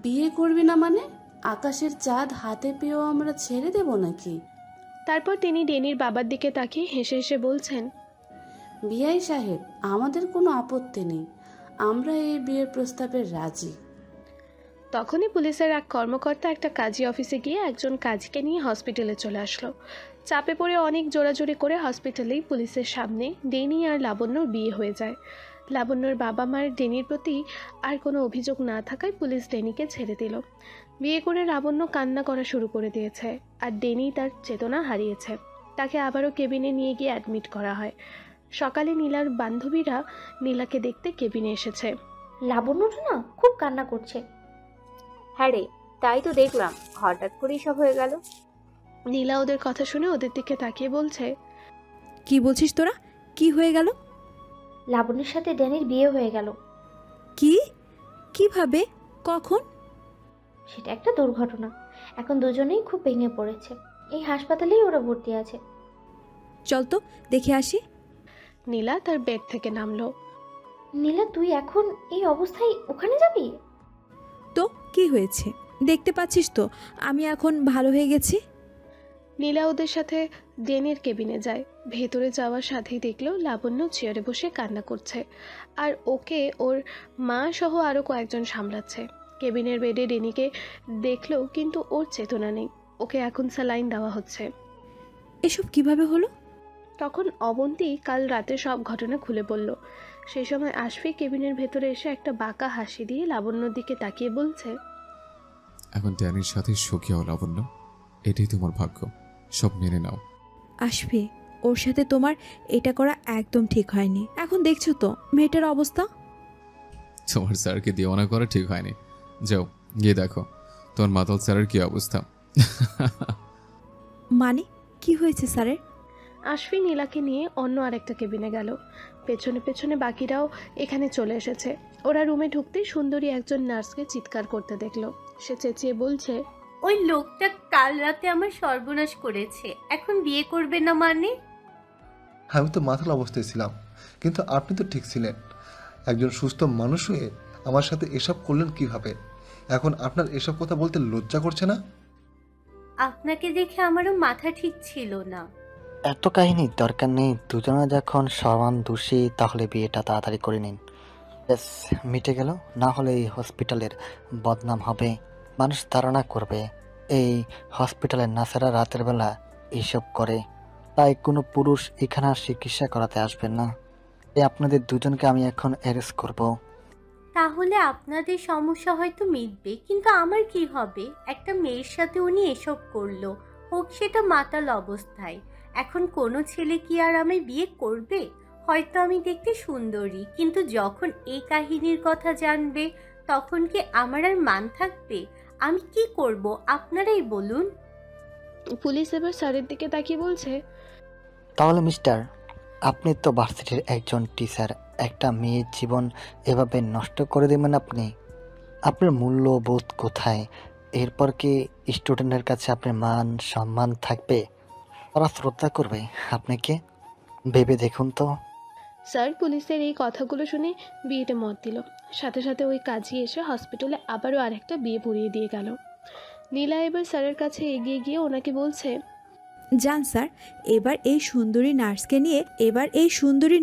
বিয়ে করবি না মানে? আকাশের চাঁদ হাতে পেয়েও আমরা ছেড়ে দেব নাকি? তারপর তিনি ডেনির বাবার দিকে তাকিয়ে হেসে হেসে বলছেন, বিআই সাহেব, আমাদের কোনো আপত্তি নেই, আমরা এই বিয়ের প্রস্তাবে রাজি। তখনই পুলিশের এক কর্মকর্তা একটা কাজী অফিসে গিয়ে একজন কাজীকে নিয়ে হসপিটালে চলে আসলো। চাপে পড়ে অনেক জোরাজোরি করে হসপিটালেই পুলিশের সামনে ডেনি আর লাবণ্যর বিয়ে হয়ে যায়। লাবণ্যর বাবা মার ডেনির প্রতি আর কোনো অভিযোগ না থাকায় পুলিশ ডেনিকে ছেড়ে দিল। বিয়ে করে লাবণ্য কান্না করা শুরু করে দিয়েছে, আর ডেনি তার চেতনা হারিয়েছে। তাকে আবারও কেবিনে নিয়ে গিয়ে অ্যাডমিট করা হয়। সকালে নীলার বান্ধবীরা নীলাকে দেখতে কেবিনে এসেছে। লাবণ্যটা না খুব কান্না করছে। হ্যাঁ রে, তাই তো দেখলাম, হঠাৎ করেই সব হয়ে গেল। নীলা ওদের কথা শুনে ওদের দিকে তাকিয়ে বলছে, কি বলছিস তোরা? কি হয়ে গেল? লাবণ্যের সাথে ড্যানির বিয়ে হয়ে গেল। কি? কিভাবে? কখন? সেটা একটা দুর্ঘটনা। এখন দুজনেই খুব ভেঙে পড়েছে। এই হাসপাতালেই ওরা ভর্তি আছে। চল তো দেখে আসি। নীলা তার বেড থেকে নামলো। নীলা, তুই এখন এই অবস্থায় ওখানে যাবি? তো কি হয়েছে? দেখতে পাচ্ছিস তো আমি এখন ভালো হয়ে গেছি। নীলা ওদের সাথে ডেনির কেবিনে যায়। ভেতরে যাওয়ার সাথেই দেখলো লাবণ্য চেয়ারে বসে কান্না করছে, আর ওকে ওর মা সহ আরও কয়েকজন সামলাচ্ছে। কেবিনের বেডে ডেনিকে দেখলো, কিন্তু ওর চেতনা নেই। ওকে এখন স্যালাইন দেওয়া হচ্ছে। এসব কিভাবে হলো? তখন অবন্তী কাল রাতে সব ঘটনা খুলে বলল। সেই সময় আশফি কেবিনের ভেতরে এসে একটা বাঁকা হাসি দিয়ে লাবণ্যর দিকে তাকিয়ে বলছে, এখন ড্যানির সাথে সুখী হও লাবণ্য, এটাই তোমার ভাগ্য, সব মেনে নাও। আসবে, ওর সাথে তোমার এটা করা একদম ঠিক হয়নি। এখন দেখছো তো মেয়েটার অবস্থা। তোমার স্যারকে দেওয়ানা করা ঠিক হয়নি। যাও গিয়ে দেখো তোমার মাতাল স্যারের কি অবস্থা। মানে কি হয়েছে স্যারের? আশফি নীলাকে নিয়ে অন্য আরেকটা কেবিনে গেল। পেছনে পেছনে বাকিরাও এখানে চলে এসেছে। ওরা রুমে ঢুকতেই সুন্দরী একজন নার্সকে চিৎকার করতে দেখলো। সে চেঁচিয়ে বলছে, ওই লোকটা কাল রাতে আমার সর্বনাশ করেছে, এখন বিয়ে করবে না মানে? আমি তো মাতাল অবস্থায় ছিলাম, কিন্তু আপনি তো ঠিক ছিলেন। একজন সুস্থ মানুষ হয়ে আমার সাথে এসব করলেন কিভাবে? এখন আপনার এসব কথা বলতে লজ্জা করছে না? আপনাকে দেখে আমারও মাথা ঠিক ছিল না। এত কাহিনীর দরকার নেই। দুজনে যখন সমান দোষী তাহলে বিয়েটা তাড়াতাড়ি করে নিন। ব্যাস মিটে গেল। না হলে এই হসপিটালের বদনাম হবে। মানুষ ধারণা করবে এই হসপিটালের নার্সেরা রাতের বেলা এইসব করে। তাই কোনো পুরুষ এখানে আর চিকিৎসা করাতে আসবেন না। এই আপনাদের দুজনকে আমি এখন অ্যারেস্ট করব। তাহলে আপনাদের সমস্যা হয়তো মিটবে, কিন্তু আমার কি হবে? একটা মেয়ের সাথে উনি এসব করলো, হোক সেটা মাতাল অবস্থায়। এখন কোনো ছেলে কি আর আমায় বিয়ে করবে? হয়তো আমি দেখতে সুন্দরী, কিন্তু যখন এই কাহিনীর কথা জানবে তখন কি আমার আর মান থাকবে? আমি কি করব আপনারাই বলুন। পুলিশ এবার স্যারের দিকে তাকিয়ে বলছে, তাহলে মিস্টার, আপনি তো ভার্সিটির একজন টিচার, একটা মেয়ের জীবন এভাবে নষ্ট করে দেবেন আপনি? আপনার মূল্যবোধ কোথায়? এরপর কি স্টুডেন্টের কাছে আপনার মান সম্মান থাকবে? তারা শ্রদ্ধা করবে আপনাকে? ভেবে দেখুন তো। স্যার পুলিশের এই কথাগুলো শুনে বিয়েতে মত দিল। সাথে সাথে ওই কাজী এসে হসপিটালে আবারও আরেকটা বিয়ে পড়িয়ে দিয়ে গেল। নীলা এবার স্যারের কাছে এগিয়ে গিয়ে ওনাকে বলছে, যান স্যার, এবার এই সুন্দরী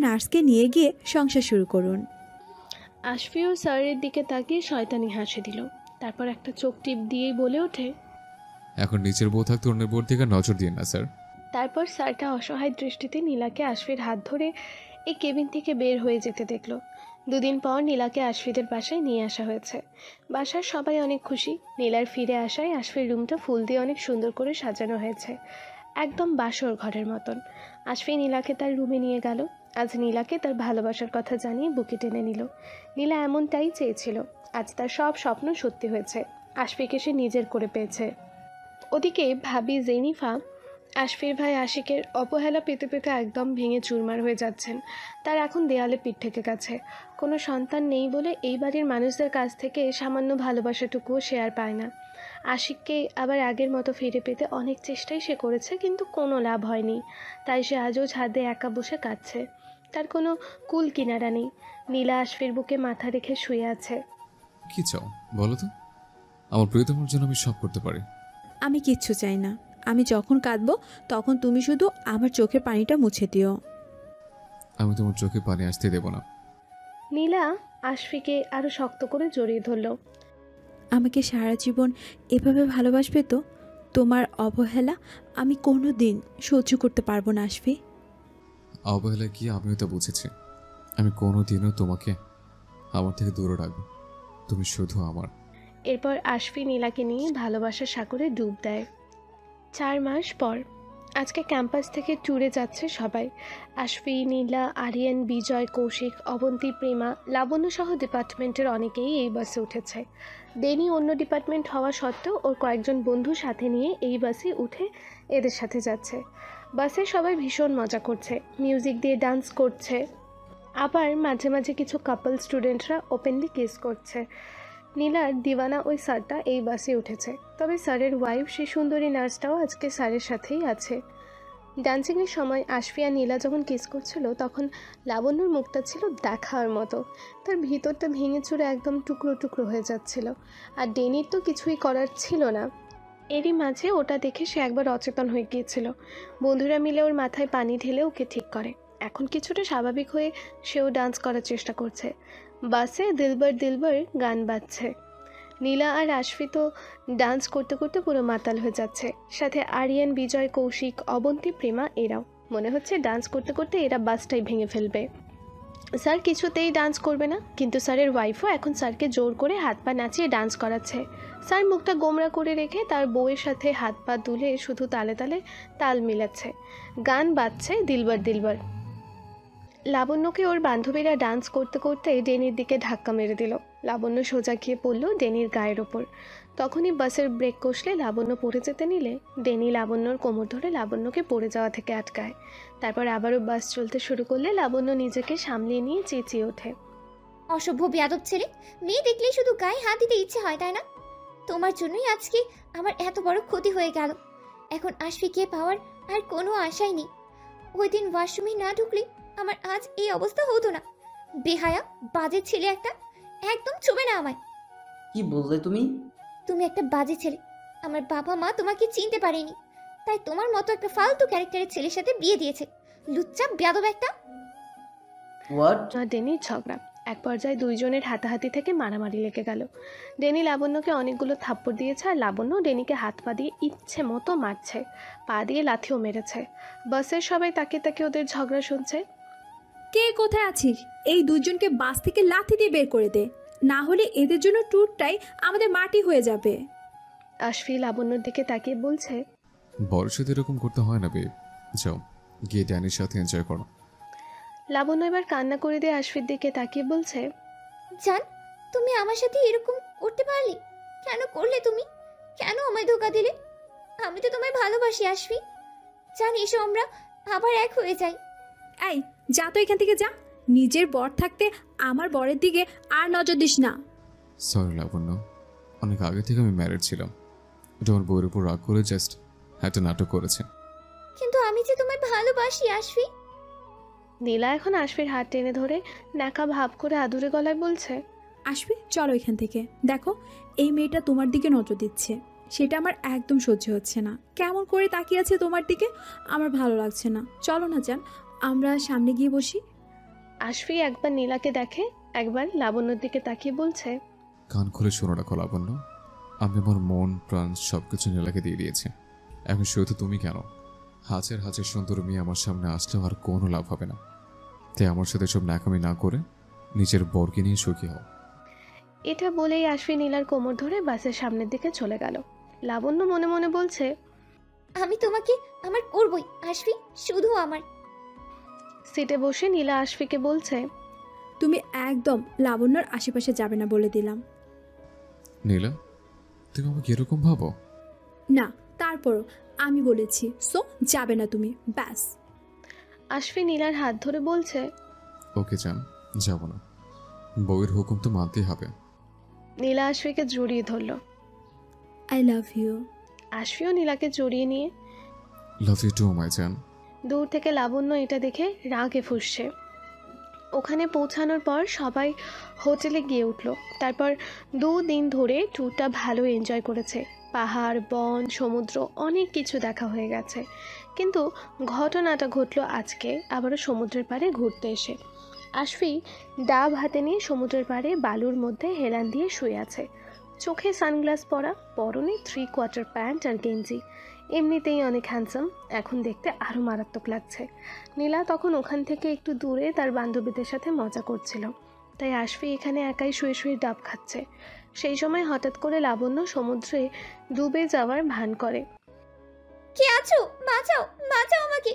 নার্সকে নিয়ে গিয়ে সংসার শুরু করুন। আশফিও স্যারের দিকে তাকিয়ে শয়তানি হাসি দিল। তারপর একটা চোখ টিপ দিয়েই বলে ওঠে, এখন নিচের বউ থাকতে অন্যের বউর দিকে নজর দিন না স্যার। তারপর স্যারটা অসহায় দৃষ্টিতে নীলাকে আশফির হাত ধরে এই কেবিন থেকে বের হয়ে যেতে দেখল। দুদিন পর নীলাকে আশফিদের বাসায় নিয়ে আসা হয়েছে। বাসার সবাই অনেক খুশি। নীলার ফিরে আসায় আশফির রুমটা ফুল দিয়ে অনেক সুন্দর করে সাজানো হয়েছে, একদম বাসর ঘরের মতন। আশফি নীলাকে তার রুমে নিয়ে গেল। আজ নীলাকে তার ভালোবাসার কথা জানিয়ে বুকে টেনে নিল। নীলা এমনটাই চেয়েছিল। আজ তার সব স্বপ্ন সত্যি হয়েছে। আশফিকে সে নিজের করে পেয়েছে। ওদিকে ভাবি জেনিফা আশফির ভাই আশিকের অবহেলা পেতে পেতে একদম ভেঙে চুরমার হয়ে যাচ্ছেন। তার এখন দেয়ালে পিঠ থেকে গেছে। কোনো সন্তান নেই বলে এই বাড়ির মানুষদের কাছ থেকে সামান্য ভালোবাসাটুকুও সে আর পায় না। আশিককে আবার আগের মতো ফিরে পেতে অনেক চেষ্টাই সে করেছে, কিন্তু কোনো লাভ হয়নি। তাই সে আজও ছাদে একা বসে কাঁদছে। তার কোনো কুল কিনারা নেই। নীলা আশফির বুকে মাথা রেখে শুয়ে আছে। কি চাও বলো তো? আমার প্রিয়তমার জন্য আমি সব করতে পারি। আমি কিচ্ছু চাই না। আমি যখন কাঁদবো তখন তুমি শুধু আমার চোখের পানিটা মুছে দিও। আমি তোমার চোখে পানি আসতে দেব না। নীলা আশফিকে আরো শক্ত করে জড়িয়ে ধরল। আমাকে সারা জীবন এভাবে ভালোবাসবে তো? তোমার অবহেলা আমি কোনো দিন সহ্য করতে পারবো না আশফি। অবহেলা কি আমিও তো বুঝেছি। আমি কোনোদিনও তোমাকে আমার থেকে দূরে রাখবো। তুমি শুধু আমার। এরপর আশফি নীলাকে নিয়ে ভালোবাসার সাগরে ডুব দেয়। 4 মাস পর আজকে ক্যাম্পাস থেকে ট্যুরে যাচ্ছে সবাই। আশফি, নীলা, আরিয়ান, বিজয়, কৌশিক, অবন্তী, প্রেমা, লাবণ্য সহ ডিপার্টমেন্টের অনেকেই এই বাসে উঠেছে। ডেনি অন্য ডিপার্টমেন্ট হওয়া সত্ত্বেও ওর কয়েকজন বন্ধু সাথে নিয়ে এই বাসে উঠে এদের সাথে যাচ্ছে। বাসে সবাই ভীষণ মজা করছে, মিউজিক দিয়ে ডান্স করছে। আবার মাঝে মাঝে কিছু কাপল স্টুডেন্টরা ওপেনলি কিস করছে। নীলার দিওয়ানা ওই স্যারটা এই বাসে উঠেছে। তবে স্যারের ওয়াইফ সেই সুন্দরী নার্সটাও আজকে স্যারের সাথেই আছে। ডান্সিংয়ের সময় আশফি আর নীলা যখন কিস করছিল তখন লাবণ্যর মুখটা ছিল দেখার মতো। তার ভিতরটা ভেঙে চুরে একদম টুকরো টুকরো হয়ে যাচ্ছিল। আর ডেনির তো কিছুই করার ছিল না। এরই মাঝে ওটা দেখে সে একবার অচেতন হয়ে গিয়েছিল। বন্ধুরা মিলে ওর মাথায় পানি ঢেলে ওকে ঠিক করে। এখন কিছুটা স্বাভাবিক হয়ে সেও ডান্স করার চেষ্টা করছে। বাসে দিলবার দিলবার গান বাজছে। নীলা আর আশফি তো ডান্স করতে করতে পুরো মাতাল হয়ে যাচ্ছে। সাথে আরিয়ান, বিজয়, কৌশিক, অবন্তী, প্রেমা এরাও। মনে হচ্ছে ডান্স করতে করতে এরা বাসটাই ভেঙে ফেলবে। স্যার কিছুতেই ডান্স করবে না, কিন্তু স্যারের ওয়াইফও এখন স্যারকে জোর করে হাত পা নাচিয়ে ডান্স করাচ্ছে। স্যার মুখটা গোমরা করে রেখে তার বউয়ের সাথে হাত পা দুলে শুধু তালে তালে তাল মিলাচ্ছে। গান বাজছে দিলবার দিলবার। লাবণ্যকে ওর বান্ধবীরা ডান্স করতে করতে ডেনির দিকে ধাক্কা মেরে দিল। লাবণ্য সোজা গিয়ে পড়ল ডেনির গায়ের ওপর। তখনই বাসের ব্রেক কষলে লাবণ্য পড়ে যেতে নিলে ডেনি লাবণ্যর কোমর ধরে লাবণ্যকে পড়ে যাওয়া থেকে আটকায়। তারপর আবারও বাস চলতে শুরু করলে লাবণ্য নিজেকে সামলিয়ে নিয়ে চেঁচিয়ে ওঠে, অসভ্য বেয়াদব ছেলে, মেয়ে দেখলেই শুধু গায়ে হাত দিতে ইচ্ছে হয়, তাই না? তোমার জন্যই আজকে আমার এত বড় ক্ষতি হয়ে গেল। এখন আশফিকে পাওয়ার আর কোনো আশাই নেই। ওই দিন ওয়াশরুমে না ঢুকলে আমার আজ এই অবস্থা হতো না। বেহায়া বাজে ছেলে একটা, একদম চুবে না আমায়। কি বললে তুমি? তুমি একটা বাজে ছেলে। আমার বাবা মা তোমাকে চিনতে পারেনি, তাই তোমার মতো একটা ফালতু ক্যারেক্টারের ছেলের সাথে বিয়ে দিয়েছে। লুচ্চা বেয়াদব একটা। হোয়াট? ডেনির ঝগড়া। এক পর্যায়ে দুইজনের হাতাহাতি থেকে মারামারি লেগে গেল। ডেনি লাবণ্যকে অনেকগুলো থাপ্পড় দিয়েছে আর লাবণ্য ডেনিকে হাত পা দিয়ে ইচ্ছে মতো মারছে, পা দিয়ে লাথিও মেরেছে। বাসের সবাই তাকে তাকে ওদের ঝগড়া শুনছে। কে কোথায় আছিস? এই দুজনকে বাস থেকে লাথি দিয়ে বের করে দে। না হলে এদের জন্য ট্যুরটাই আমাদের মাটি হয়ে যাবে। আশফি লাবণ্যর দিকে তাকিয়ে বলছে, বড় সাথে এরকম করতে হয় না বে, যাও গিয়ে ড্যানির সাথে এনজয় করো। লাবণ্য এবার কান্না করে দিয়ে আশফির দিকে তাকিয়ে বলছে, জান, তুমি আমার সাথে এরকম করতে পারলে? কেন করলে তুমি? কেন আমায় ধোকা দিলে? আমি তো তোমায় ভালোবাসি আশফি। জান, এসো আমরা আবার এক হয়ে যাই। এই যা তো এখান থেকে যা, নিজের বর থাকতে আমার বরের দিকে আর নজর দিস না। সরি লাবণ্য, অনেক আগে থেকে আমি ম্যারিড ছিলাম, এটা আমার বউয়ের উপর রাগ করে জাস্ট একটা নাটক করেছে। কিন্তু আমি যে তোমায় ভালোবাসি আশফি। নীলা এখন আশফির হাত টেনে ধরে ন্যাকা ভাব করে আদুরে গলায় বলছে, আসবি চলো এখান থেকে। দেখো এই মেয়েটা তোমার দিকে নজর দিচ্ছে, সেটা আমার একদম সহ্য হচ্ছে না। কেমন করে তাকিয়ে আছে তোমার দিকে, আমার ভালো লাগছে না। চলো না জান, আমরা সামনে গিয়ে বসি। আশফি একবার নীলাকে দেখে, একবার লাবণ্যর দিকে তাকিয়ে বলছে, কান খুলে শোনো রাখো লাবণ্য, আমি আমার মন প্রাণ সবকিছু নীলাকে দিয়ে দিয়েছি। এখন শুধু তুমি কেন, হাজার হাজার সুন্দর মেয়ে আমার সামনে আসলেও আর কোনো লাভ হবে না। তাই আমার সাথে সব ন্যাকামি না করে নিজের বরকে নিয়ে সুখী হও। এটা বলেই আশফি নীলার কোমর ধরে বাসের সামনের দিকে চলে গেল। লাবণ্য মনে মনে বলছে, আমি তোমাকে আমার করবই আশফি, শুধু আমার। সিটে বসে নীলা আশফিকে বলছে, তুমি একদম লাবণ্যর আশেপাশে যাবে না বলে দিলাম। নীলা, তুমি আমাকে এরকম ভাবো? না, তারপরও আমি বলেছি, সো যাবে না তুমি, ব্যাস। আশফি নীলার হাত ধরে বলছে, ওকে জান, যাব না, বউয়ের হুকুম তো মানতেই হবে। নীলা আশফিকে জড়িয়ে ধরল। I love you. আশফিও নীলাকে জড়িয়ে নিয়ে, লাভ ইউ টু মাই জান। দূর থেকে লাবণ্য এটা দেখে রাগে ফুঁসছে। ওখানে পৌঁছানোর পর সবাই হোটেলে গিয়ে উঠল। তারপর 2 দিন ধরে ট্যুরটা ভালো এনজয় করেছে। পাহাড়, বন, সমুদ্র অনেক কিছু দেখা হয়ে গেছে। কিন্তু ঘটনাটা ঘটলো আজকে আবারও সমুদ্রের পাড়ে ঘুরতে এসে। আশফি ডাব হাতে নিয়ে সমুদ্রের পাড়ে বালুর মধ্যে হেলান দিয়ে শুয়ে আছে। চোখে সানগ্লাস পরা, পরনে 3/4 প্যান্ট আর গেঞ্জি। এমনিতেই অনেক হ্যান্ডসাম, এখন দেখতে আরও মারাত্মক লাগছে। নীলা তখন ওখান থেকে একটু দূরে তার বান্ধবীদের সাথে মজা করছিল, তাই আশফি এখানে একাই শুয়ে শুয়ে ডাব খাচ্ছে। সেই সময় হঠাৎ করে লাবণ্য সমুদ্রে ডুবে যাওয়ার ভান করে। কে আছো? বাঁচাও, বাঁচাও আমাকে,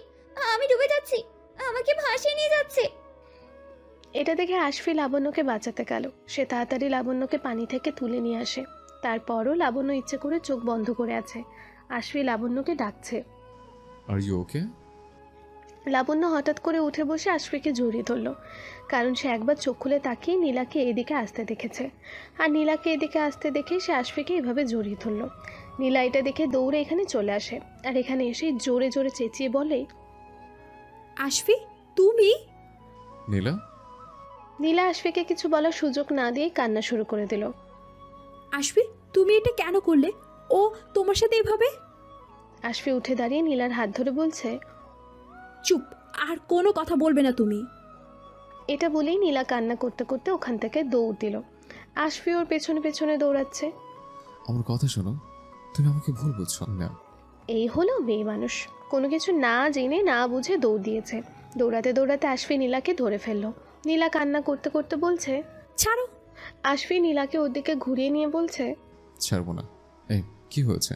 আমি ডুবে যাচ্ছি, আমাকে ভাসিয়ে নিয়ে যাচ্ছে। এটা দেখে আশফি লাবণ্যকে বাঁচাতে গেল। সে তাড়াতাড়ি লাবণ্যকে পানি থেকে তুলে নিয়ে আসে। তারপরও লাবণ্য ইচ্ছে করে চোখ বন্ধ করে আছে। আশফি লাবণ্যকে ডাকছে। Are you okay? লাবণ্য হঠাৎ করে উঠে বসে আশফিকে জড়িয়ে ধরল, কারণ সে একবার চোখ খুলে তাকিয়ে নীলাকে এদিকে আসতে দেখেছে। আর নীলাকে এদিকে আসতে দেখে সে আশফিকে এভাবে জড়িয়ে ধরল। নীলা এটা দেখে দৌড়ে এখানে চলে আসে, আর এখানে এসে জোরে জোরে চেঁচিয়ে বলে, আশফি তুমি? নীলা? নীলা আশফিকে কিছু বলার সুযোগ না দিয়ে কান্না শুরু করে দিল। আশফি তুমি এটা কেন করলে? ও তোমার সাথে এভাবে? আশফি উঠে দাঁড়িয়ে নীলার হাত ধরে বলছে, চুপ, আর কোনো কথা বলবে না তুমি। এটা বলেই নীলা কান্না করতে করতে ওখান থেকে দৌড় দিল। আশফি ওর পেছনে পেছনে দৌড়াচ্ছে। আমার কথা শোনো, তুমি আমাকে ভুল বুঝছো না। এই হলো মেয়ে মানুষ, কোনো কিছু না জেনে না বুঝে দৌড় দিয়েছে। দৌড়াতে দৌড়াতে আশফি নীলাকে ধরে ফেললো। নীলা কান্না করতে করতে বলছে, ছাড়ো। আশফি নীলাকে ওর দিকে ঘুরিয়ে নিয়ে বলছে, ছাড়বো না। এই কি হয়েছে?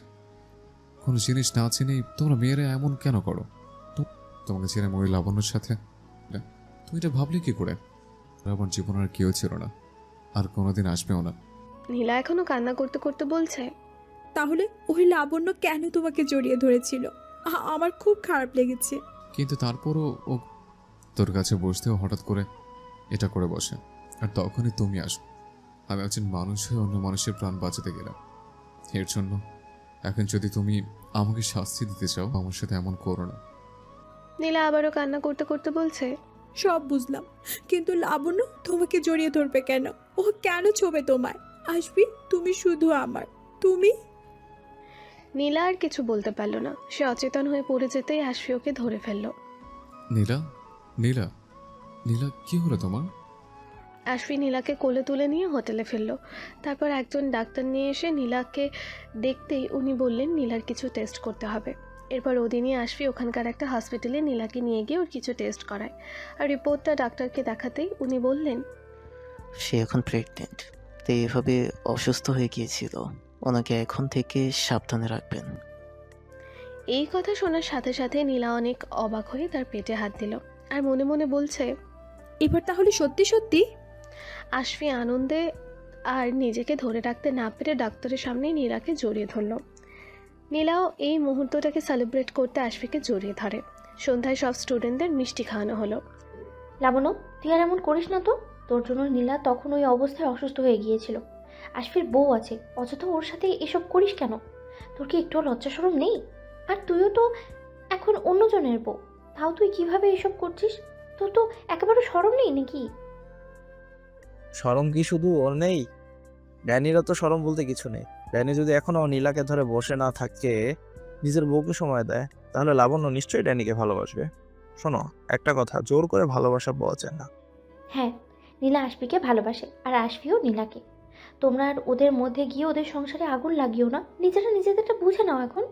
কোনো জিনিস না চিনি তোমরা মেয়েরা এমন কেন করো? তোমাকে ছেড়ে মরি লাবণ্যর সাথে, তুমি এটা ভাবলে কি করে? আমার জীবন আর কেউ ছিল না, আর কোনোদিন আসবেও না। নীলা এখনো কান্না করতে করতে বলছে, তাহলে ওই লাবণ্য কেন তোমাকে জড়িয়ে ধরেছিল? আমার খুব খারাপ লেগেছে। কিন্তু তারপরও ও তোর কাছে বসতেও হঠাৎ করে এটা করে বসে, আর তখনই তুমি আসো। আমি একজন মানুষ হয়ে অন্য মানুষের প্রাণ বাঁচাতে গেলাম। এর জন্য এখন যদি তুমি আমাকে শাস্তি দিতে চাও, আমার সাথে এমন করো না। নীলা আবারও কান্না করতে করতে বলছে, সব বুঝলাম, কিন্তু লাবণ্য তোমাকে জড়িয়ে ধরবে কেন? ও কেন ছোবে তোমায়? আসবি, তুমি শুধু আমার, তুমি। নীলা আর কিছু বলতে পারল না। সে অচেতন হয়ে পড়ে যেতেই আশফি ওকে ধরে ফেলল। নীলা, নীলা, নীলা, কি হলো তোমার? আশফি নীলাকে কোলে তুলে নিয়ে হোটেলে ফেলল। তারপর একজন ডাক্তার নিয়ে এসে নীলাকে দেখতেই উনি বললেন নীলার কিছু টেস্ট করতে হবে। এরপর ওদিনই আশফি ওখানকার একটা হসপিটালে নীলাকে নিয়ে গিয়ে ওর কিছু টেস্ট করায়। আর রিপোর্টটা ডাক্তারকে দেখাতেই উনি বললেন, সে এখন প্রেগনেন্ট। রাতে এভাবে অসুস্থ হয়ে গিয়েছিল। ওনাকে এখন থেকে সাবধানে রাখবেন। এই কথা শোনার সাথে সাথে নীলা অনেক অবাক হয়ে তার পেটে হাত দিল আর মনে মনে বলছে, এবার তাহলে সত্যি সত্যি? আশফি আনন্দে আর নিজেকে ধরে রাখতে না পেরে ডাক্তারের সামনেই নীলাকে জড়িয়ে ধরল। নীলাও এই মুহূর্তটাকে সেলিব্রেট করতে আশফিকে জড়িয়ে ধরে। সন্ধ্যায় সব স্টুডেন্টদের মিষ্টি খাওয়ানো হলো। লাবণ্য, তুই আর এমন করিস না তো। তোর জন্য নীলা তখন ওই অবস্থায় অসুস্থ হয়ে গিয়েছিল। আশফির বউ আছে, অযথা ওর সাথে এসব করিস কেন? তোর কি একটু লজ্জা শরম নেই? আর তুইও তো এখন অন্যজনের বউ, তাও তুই কিভাবে এসব করছিস? তোর তো একেবারে শরম নেই নাকি? শরম কি শুধু ওর নেই? ড্যানিরও তো শরম বলতে কিছু নেই। ড্যানি যদি এখনো নীলাকে ধরে বসে না থাকে, নিজের বউকে সময় দেয়, তাহলে লাবণ্য নিশ্চয়ই ড্যানিকে ভালোবাসবে। শোনো, একটা কথা, জোর করে ভালোবাসা পাওয়া যায় না। হ্যাঁ, নীলা আশফিকে ভালোবাসে আর আশফিও নীলাকে। তোমরা আর ওদের মধ্যে গিয়ে ওদের সংসারে আগুন লাগিও না। নিজেরা নিজেদেরটা বুঝে নাও এখন।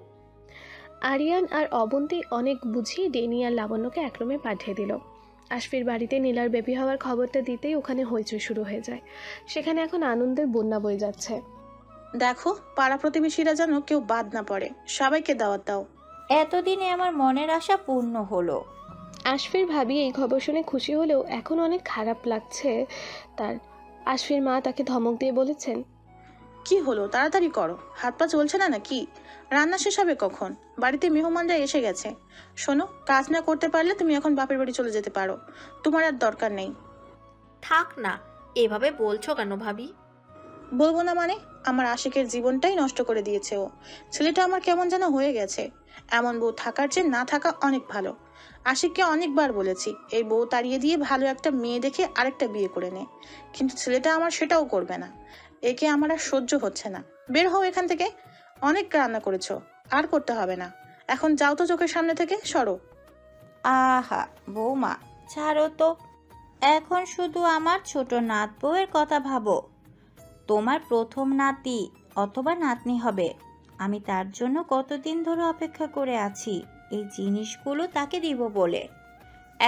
আরিয়ান আর অবন্তী অনেক বুঝিয়ে ডেনি আর লাবণ্যকে এক রুমে পাঠিয়ে দিল। আশফির বাড়িতে নীলার বেবি হওয়ার খবরটা দিতেই ওখানে হইচই শুরু হয়ে যায়। সেখানে এখন আনন্দের বন্যা বয়ে যাচ্ছে। দেখো, পাড়া প্রতিবেশীরা যেন কেউ বাদ না পড়ে, সবাইকে দাওয়াত দাও। এতদিনে আমার মনের আশা পূর্ণ হলো। আশফির ভাবি এই খবর শুনে খুশি হলেও এখন অনেক খারাপ লাগছে তার। আশফির মা তাকে ধমক দিয়ে বলেছেন, কি হলো, তাড়াতাড়ি করো, হাত পা চলছে না নাকি? রান্না শেষ হবে কখন? বাড়িতে মেহমানরা এসে গেছে। শোনো, কাজ না করতে পারলে তুমি এখন বাপের বাড়ি চলে যেতে পারো, তোমার আর দরকার নেই। থাক না, এভাবে বলছো কেন ভাবি? বলবো না মানে? আমার আশিকের জীবনটাই নষ্ট করে দিয়েছে ও। ছেলেটা আমার কেমন যেন হয়ে গেছে। এমন বউ থাকার চেয়ে না থাকা অনেক ভালো। আশিককে অনেকবার বলেছি এই বউ তাড়িয়ে দিয়ে ভালো একটা মেয়ে দেখে আরেকটা বিয়ে করে নে, কিন্তু ছেলেটা আমার সেটাও করবে না। একে আমার আর সহ্য হচ্ছে না। বের হও এখান থেকে। অনেক রান্না করেছো, আর করতে হবে না। এখন যাও তো চোখের সামনে থেকে, সরো। আহা বৌমা, ছাড়ো তো। এখন শুধু আমার ছোট নাত বউয়ের কথা ভাবো। তোমার প্রথম নাতি অথবা নাতনি হবে। আমি তার জন্য কতদিন ধরে অপেক্ষা করে আছি এই জিনিসগুলো তাকে দিব বলে।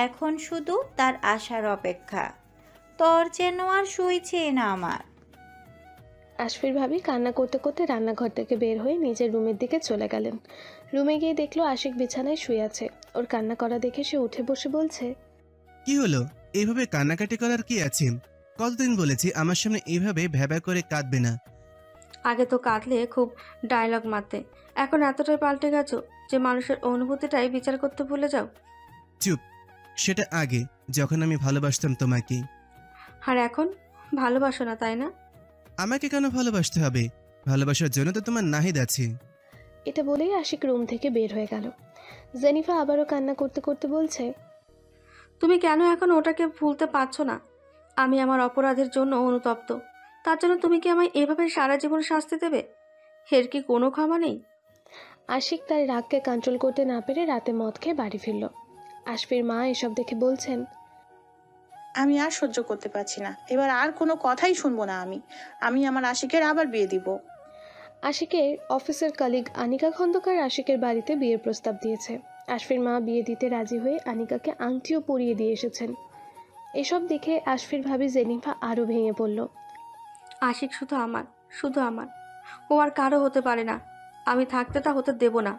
এখন শুধু তার আসার অপেক্ষা। তোর যেন আর সইছে না আমার। আশফির ভাবি কান্না করতে করতে রান্নাঘর থেকে বের হয়ে নিজের রুমের দিকে চলে গেলেন। রুমে গিয়ে দেখলো আশিক বিছানায় শুয়ে আছে। ওর কান্না করা দেখে সে উঠে বসে বলছে, কি হলো? এইভাবে কান্নাকাটি করার কি আছে? কতদিন বলেছি আমার সামনে এইভাবে ভ্যাবা করে কাঁদবে না। আগে তো কাঁদলে খুব ডায়লগ মারতে, এখন এতটাই পাল্টে গেছো যে মানুষের অনুভূতিটাই বিচার করতে ভুলে যাও। চুপ, সেটা আগে যখন আমি ভালোবাসতাম তোমাকে। আর এখন ভালোবাসো না, তাই না? আমাকে কেন ভালোবাসতে হবে? ভালোবাসার জন্য তো তোমার নাহিদ আছে। এটা বলেই আশিক রুম থেকে বের হয়ে গেল। জেনিফা আবারও কান্না করতে করতে বলছে, তুমি কেন এখন ওটাকে ভুলতে পারছো না? আমি আমার অপরাধের জন্য অনুতপ্ত। তার জন্য তুমি কি আমায় এভাবে সারা জীবন শাস্তি দেবে? এর কি কোনো ক্ষমা নেই? আশিক তার রাগকে কন্ট্রোল করতে না পেরে রাতে মদ খেয়ে বাড়ি ফিরল। আশফির মা এসব দেখে বলছেন, আমি আর সহ্য করতে পারছি না। এবার আর কোনো কথাই শুনবো না। আমি আমার আশিকের আবার বিয়ে দিব। আশিকের অফিসের কলিগ আনিকা খন্দকার আশিকের বাড়িতে বিয়ের প্রস্তাব দিয়েছে। আশফির মা বিয়ে দিতে রাজি হয়ে আনিকাকে আংটিও পরিয়ে দিয়ে এসেছেন। এসব দেখে আশফির ভাবি জেনিফা আরও ভেঙে পড়ল। আশিক শুধু আমার, শুধু আমার। ও আর কারো হতে পারে না। আমি থাকতে তা হতে দেব না।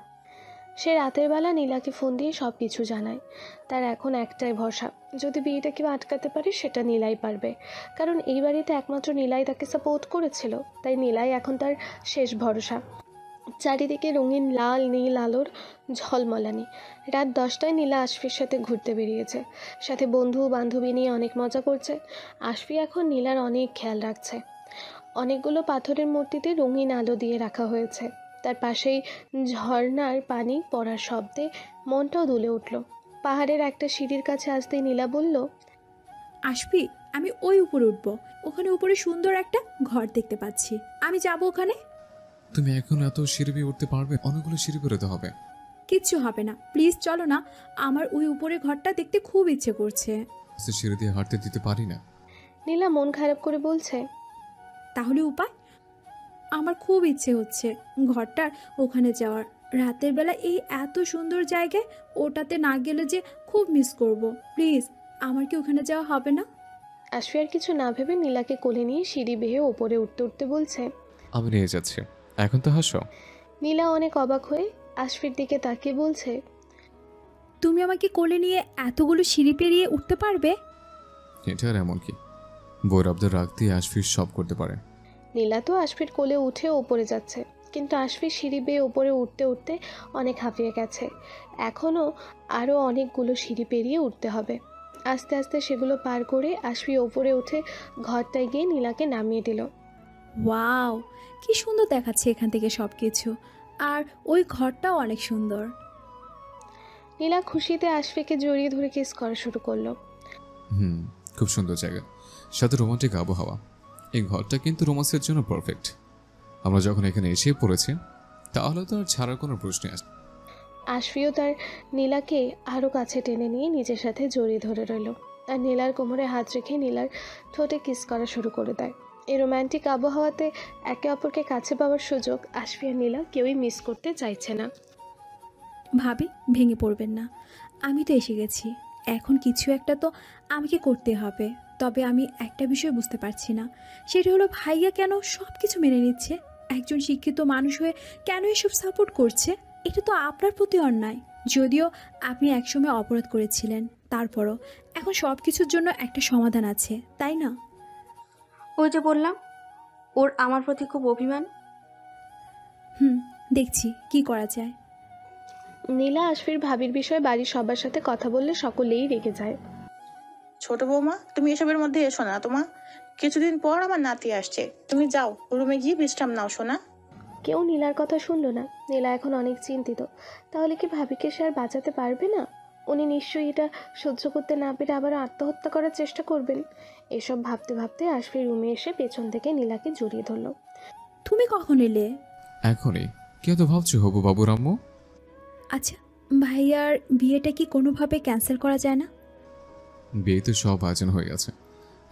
সে রাতের বেলা নীলাকে ফোন দিয়ে সব কিছু জানায়। তার এখন একটাই ভরসা, যদি বিয়েটা কেউ আটকাতে পারে সেটা নীলাই পারবে। কারণ এই বাড়িতে একমাত্র নীলাই তাকে সাপোর্ট করেছিল, তাই নীলাই এখন তার শেষ ভরসা। চারিদিকে রঙিন লাল নীল আলোর ঝলমলানি। রাত 10টায় নীলা আশফির সাথে ঘুরতে বেরিয়েছে। সাথে বন্ধু বান্ধবী নিয়ে অনেক মজা করছে। আশফি এখন নীলার অনেক খেয়াল রাখছে। অনেকগুলো পাথরের মূর্তিতে রঙিন আলো দিয়ে রাখা হয়েছে। তার পাশেই ঝর্ণার পানি পড়ার শব্দে মনটাও দুলে উঠল। পাহাড়ের একটা সিঁড়ির কাছে আসতেই নীলা বলল, আশফি, আমি ওই উপরে উঠবো। ওখানে উপরে সুন্দর একটা ঘর দেখতে পাচ্ছি, আমি যাব ওখানে। তুমি এখন এত সিঁড়ি বেয়ে উঠতে পারবে? অনেকগুলো সিঁড়ি বেরোতে হবে। কিচ্ছু হবে না, প্লিজ চলো না। আমার ওই উপরে ঘরটা দেখতে খুব ইচ্ছে করছে। সিঁড়ি দিয়ে হাঁটতে দিতে পারি না। নীলা মন খারাপ করে বলছে, তাহলে উপায়? আমার খুব ইচ্ছে হচ্ছে ঘরটার ওখানে যাওয়ার। রাতের বেলা এই এত সুন্দর জায়গায় ওটাতে না গেলে যে খুব মিস করব। প্লিজ, আমার কি ওখানে যাওয়া হবে না? আশফি আর কিছু না ভেবে নীলাকে কোলে নিয়ে সিঁড়ি বেয়ে ওপরে উঠতে উঠতে বলছে, আমি নিয়ে যাচ্ছি, এখন তো হাসো। নীলা অনেক অবাক হয়ে আশফির দিকে তাকিয়ে বলছে, তুমি আমাকে কোলে নিয়ে এতগুলো সিঁড়ি পেরিয়ে উঠতে পারবে? এটা আর এমন কি, বৈরাবদের রাগ দিয়ে আশফির সব করতে পারে। নীলা তো আশফির কোলে উঠে ওপরে যাচ্ছে, কিন্তু আশফির সিঁড়ি বেয়ে ওপরে উঠতে উঠতে অনেক হাঁপিয়ে গেছে। এখনও আরও অনেকগুলো সিঁড়ি পেরিয়ে উঠতে হবে। আস্তে আস্তে সেগুলো পার করে আশফি ওপরে উঠে ঘরটায় গিয়ে নীলাকে নামিয়ে দিল। ওয়াও, কি সুন্দর দেখাচ্ছে এখান থেকে সব কিছু। আর ওই ঘরটাও অনেক সুন্দর। নীলা খুশিতে আশফিকে জড়িয়ে ধরে কিস করা শুরু করলো। খুব সুন্দর জায়গা, সাথে রোমান্টিক আবহাওয়া। এই ঘরটা কিন্তু রোমান্সের জন্য পারফেক্ট। আমরা যখন এখানে এসে পড়েছি তাহলে তো আর ছাড়ার কোনো প্রশ্নই আসে। আশফিও তার নীলাকে আরও কাছে টেনে নিয়ে নিজের সাথে জড়িয়ে ধরে রইল আর নীলার কোমরে হাত রেখে নীলার ঠোঁটে কিস করা শুরু করে দেয়। এই রোম্যান্টিক আবহাওয়াতে একে অপরকে কাছে পাওয়ার সুযোগ আশফি আর নীলা কেউই মিস করতে চাইছে না। ভাবি, ভেঙে পড়বেন না, আমি তো এসে গেছি। এখন কিছু একটা তো আমাকে করতে হবে। তবে আমি একটা বিষয় বুঝতে পারছি না, সেটা হলো ভাইয়া কেন সব কিছু মেনে নিচ্ছে? একজন শিক্ষিত মানুষ হয়ে কেন এসব সাপোর্ট করছে? এটা তো আপনার প্রতি অন্যায়। যদিও আপনি একসময় অপরাধ করেছিলেন, তারপরও এখন সব কিছুর জন্য একটা সমাধান আছে, তাই না? ওই যে বললাম, ওর আমার প্রতি খুব অভিমান। দেখছি কি করা যায়। নীলা আশফির ভাবির বিষয়ে বাড়ির সবার সাথে কথা বললে সকলেই রেগে যায়। ছোট বৌমা, তুমি এসবের মধ্যে এসো না। তোমার কিছুদিন পর আমার নাতি আসছে, তুমি যাও রুমে গিয়ে বিশ্রাম নাও সোনা। কেউ নীলার কথা শুনলো না। নীলা এখন অনেক চিন্তিত। তাহলে কি ভাবিকে সে আর বাঁচাতে পারবে না? উনি নিশ্চয়ই এটা সহ্য করতে না পেরে আবার আত্মহত্যা করার চেষ্টা করবেন। এসব ভাবতে ভাবতে আশফির রুমে এসে পেছন থেকে নীলাকে জড়িয়ে ধরল। তুমি কখন এলে? এখনই? কে তো ভাবছো হবু বাবুর আম্মু? আচ্ছা, ভাইয়ার বিয়েটা কি কোনোভাবে ক্যান্সেল করা যায় না? বিয়ে তো সব আয়োজন হয়ে গেছে,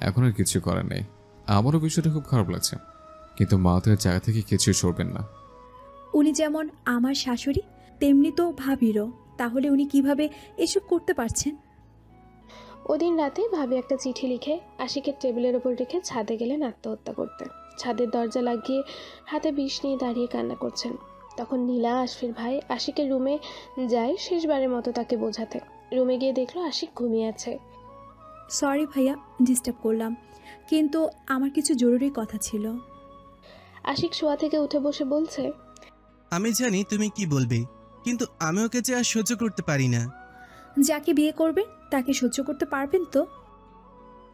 এখন আর কিছু করার নেই। আমারও বিষয়টা খুব খারাপ লাগছে, কিন্তু মাথার জায়গা থেকে কিছু সরবেন না। উনি যেমন আমার শাশুড়ি, তেমনি তো ভাবিরও। তাহলে উনি কিভাবে এসব করতে পারছেন? ওদিন রাতে ভাবি একটা চিঠি লিখে আশিকের টেবিলের ওপর রেখে ছাদে গেলেন আত্মহত্যা করতে। ছাদের দরজা লাগিয়ে হাতে বিষ নিয়ে দাঁড়িয়ে কান্না করছেন। তখন নীলা আশফির ভাই আশিকের রুমে যায় শেষবারের মতো তাকে বোঝাতে। রুমে গিয়ে দেখলো আশিক ঘুমিয়ে আছে। সরি ভাইয়া, ডিস্টার্ব করলাম, কিন্তু আমার কিছু জরুরি কথা ছিল। আশিক শোয়া থেকে উঠে বসে বলছে, আমি জানি তুমি কি বলবে, কিন্তু আমি ওকে যে আর সহ্য করতে পারি না। যাকে বিয়ে করবেন তাকে সহ্য করতে পারবেন তো?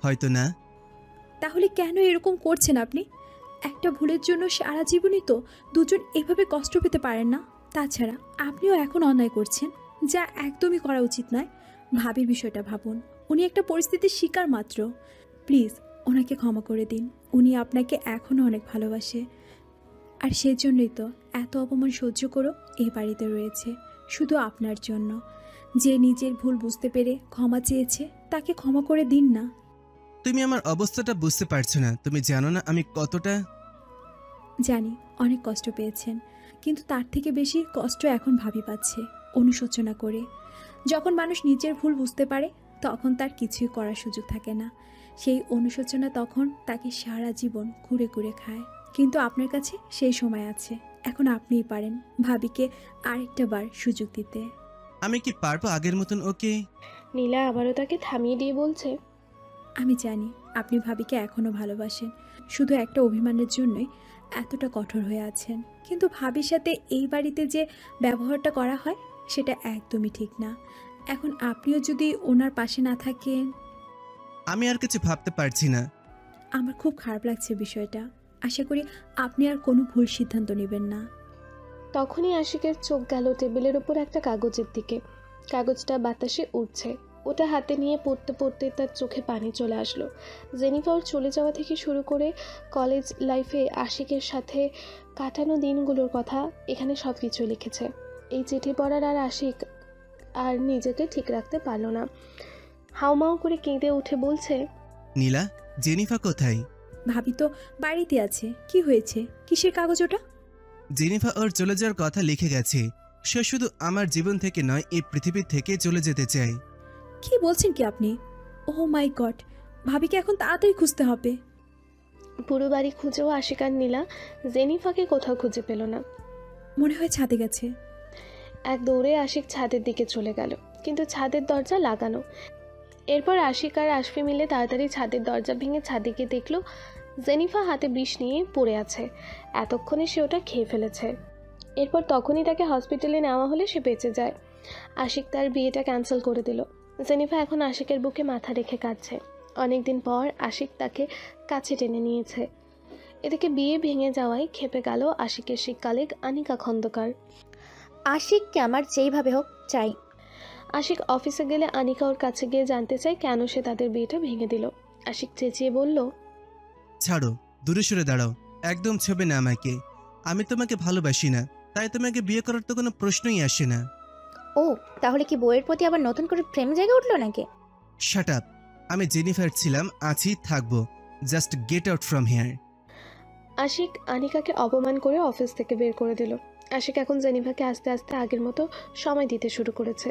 হয়তো না। তাহলে কেন এরকম করছেন আপনি? একটা ভুলের জন্য সারা জীবনই তো দুজন এভাবে কষ্ট পেতে পারেন না। তাছাড়া আপনিও এখন অন্যায় করছেন, যা একদমই করা উচিত নয়। ভাবির বিষয়টা ভাবুন, উনি একটা পরিস্থিতির শিকার মাত্র। প্লিজ ওনাকে ক্ষমা করে দিন। উনি আপনাকে এখনও অনেক ভালোবাসে, আর সেজন্যই তো এত অপমান সহ্য করো এই বাড়িতে রয়েছে, শুধু আপনার জন্য। যে নিজের ভুল বুঝতে পেরে ক্ষমা চেয়েছে তাকে ক্ষমা করে দিন না। তুমি আমার অবস্থাটা বুঝতে পারছো না। তুমি জানো না আমি কতটা। জানি অনেক কষ্ট পেয়েছেন, কিন্তু তার থেকে বেশি কষ্ট এখন ভাবি পাচ্ছে অনুশোচনা করে। যখন মানুষ নিজের ভুল বুঝতে পারে তখন তার কিছুই করার সুযোগ থাকে না। সেই অনুশোচনা তখন তাকে সারা জীবন ঘুরে ঘুরে খায়। কিন্তু আপনার কাছে সেই সময় আছে, এখন আপনিই পারেন ভাবিকে আরেকটা বার সুযোগ দিতে। আমি কি পারবো আগের মতন ওকে? নীলা আবারও তাকে থামিয়ে দিয়ে বলছে, আমি জানি আপনি ভাবিকে এখনও ভালোবাসেন, শুধু একটা অভিমানের জন্যই এতটা কঠোর হয়ে আছেন। কিন্তু ভাবির সাথে এই বাড়িতে যে ব্যবহারটা করা হয় সেটা একদমই ঠিক না। এখন আপনিও যদি ওনার পাশে না থাকেন। আমি আর কিছু ভাবতে পারছি না। আমার খুব খারাপ লাগছে বিষয়টা। আশা করি আপনি আর কোনো ভুল সিদ্ধান্ত নেবেন না। তখনই আশিকের চোখ গেল টেবিলের ওপর একটা কাগজের দিকে। কাগজটা বাতাসে উড়ছে। ওটা হাতে নিয়ে পড়তে পড়তে তার চোখে পানি চলে আসলো। জেনিফার চলে যাওয়া থেকে শুরু করে কলেজ লাইফে আশিকের সাথে কাটানো দিনগুলোর কথা এখানে সব কিছু লিখেছে। এই চিঠি পড়ার আর আশিক আর নিজেকে ঠিক রাখতে পারল না। হাউমাউ করে কেঁদে উঠে বলছে, নীলা, জেনিফা কোথায়? ভাবি তো বাড়িতে আছে। কি হয়েছে? কিসের কাগজ ওটা? জেনিফা ওর চলে যাওয়ার কথা লিখে গেছে। সে শুধু আমার জীবন থেকে নয়, এই পৃথিবী থেকে চলে যেতে চায়। কি বলছেন কি আপনি? ও মাই গড, ভাবিকে এখন তাড়াতাড়ি খুঁজতে হবে। পুরো বাড়ি খুঁজেও আশিক আর নীলা জেনিফাকে কোথাও খুঁজে পেল না। মনে হয় ছাদে গেছে। এক দৌড়ে আশিক ছাদের দিকে চলে গেল, কিন্তু ছাদের দরজা লাগানো। এরপর আশিক আর আশফি মিলে তাড়াতাড়ি ছাদের দরজা ভেঙে ছাদে গিয়ে দেখলো জেনিফা হাতে বিষ নিয়ে পড়ে আছে। এতক্ষণে সে ওটা খেয়ে ফেলেছে। এরপর তখনই তাকে হসপিটালে নেওয়া হলে সে বেঁচে যায়। আশিক তার বিয়েটা ক্যান্সেল করে দিল। জেনিফা এখন আশিকের বুকে মাথা রেখে কাঁদছে। অনেকদিন পর আশিক তাকে কাছে টেনে নিয়েছে। এদিকে বিয়ে ভেঙে যাওয়ায় খেপে গেল আশিকের শিক্ষালেগ আনিকা খন্দকার। আশিককে আমার যেইভাবে হোক চাই। আশিক অফিসে গেলে আনিকা ওর কাছে গিয়ে জানতে চায় কেন সে তাদের বিয়েটা ভেঙে দিল। আশিক চেঁচিয়ে বলল, ছাড়ো, দূরে সরে দাঁড়াও, একদম ছবে না আমাকে। আমি তোমাকে ভালোবাসি না, তাই তোমাকে বিয়ে করার তো কোনো প্রশ্নই আসে না। ও তাহলে কি বইয়ের প্রতি আবার নতুন করে প্রেম জেগে উঠলো নাকি? Shut up. আমি জেনিফার ছিলাম, আছি, থাকবো। Just get out from here. Ashiq আনিকাকে অপমান করে অফিস থেকে বের করে দিল। আশিক এখন জেনিফাকে আস্তে আস্তে আগের মতো সময় দিতে শুরু করেছে।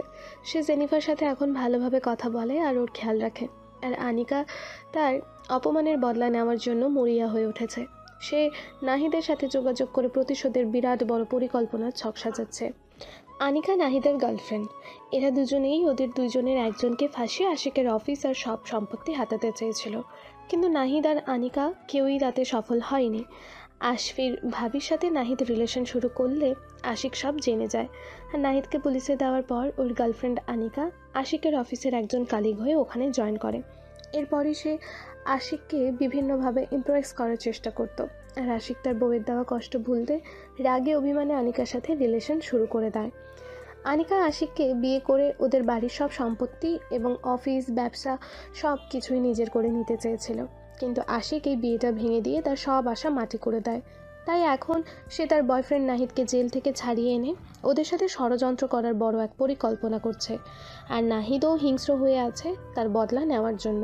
সে জেনিফার সাথে এখন ভালোভাবে কথা বলে আর ওর খেয়াল রাখে। আর আনিকা তার অপমানের বদলা নেওয়ার জন্য মরিয়া হয়ে উঠেছে। সে নাহিদের সাথে যোগাযোগ করে প্রতিশোধের বিরাট বড় পরিকল্পনার ছক সাজাচ্ছে। আনিকা নাহিদের গার্লফ্রেন্ড। এরা দুজনেই ওদের দুজনের একজনকে ফাঁসিয়ে আশিকের অফিস আর সব সম্পত্তি হাতাতে চেয়েছিল, কিন্তু নাহিদ আর আনিকা কেউই তাতে সফল হয়নি। আশফির ভাবির সাথে নাহিদ রিলেশন শুরু করলে আশিক সব জেনে যায়। আর নাহিদকে পুলিশে দেওয়ার পর ওর গার্লফ্রেন্ড আনিকা আশিকের অফিসের একজন কালিগ হয়ে ওখানে জয়েন করে। এরপরই সে আশিককে বিভিন্নভাবে ইমপ্রেস করার চেষ্টা করত। আর আশিক তার বউয়ের দেওয়া কষ্ট ভুলতে রাগে অভিমানে আনিকার সাথে রিলেশন শুরু করে দেয়। আনিকা আশিককে বিয়ে করে ওদের বাড়ির সব সম্পত্তি এবং অফিস ব্যবসা সব কিছুই নিজের করে নিতে চেয়েছিল, কিন্তু আশিক এই বিয়েটা ভেঙে দিয়ে তার সব আশা মাটি করে দেয়। তাই এখন সে তার বয়ফ্রেন্ড নাহিদকে জেল থেকে ছাড়িয়ে এনে ওদের সাথে ষড়যন্ত্র করার বড় এক পরিকল্পনা করছে। আর নাহিদও হিংস্র হয়ে আছে তার বদলা নেওয়ার জন্য।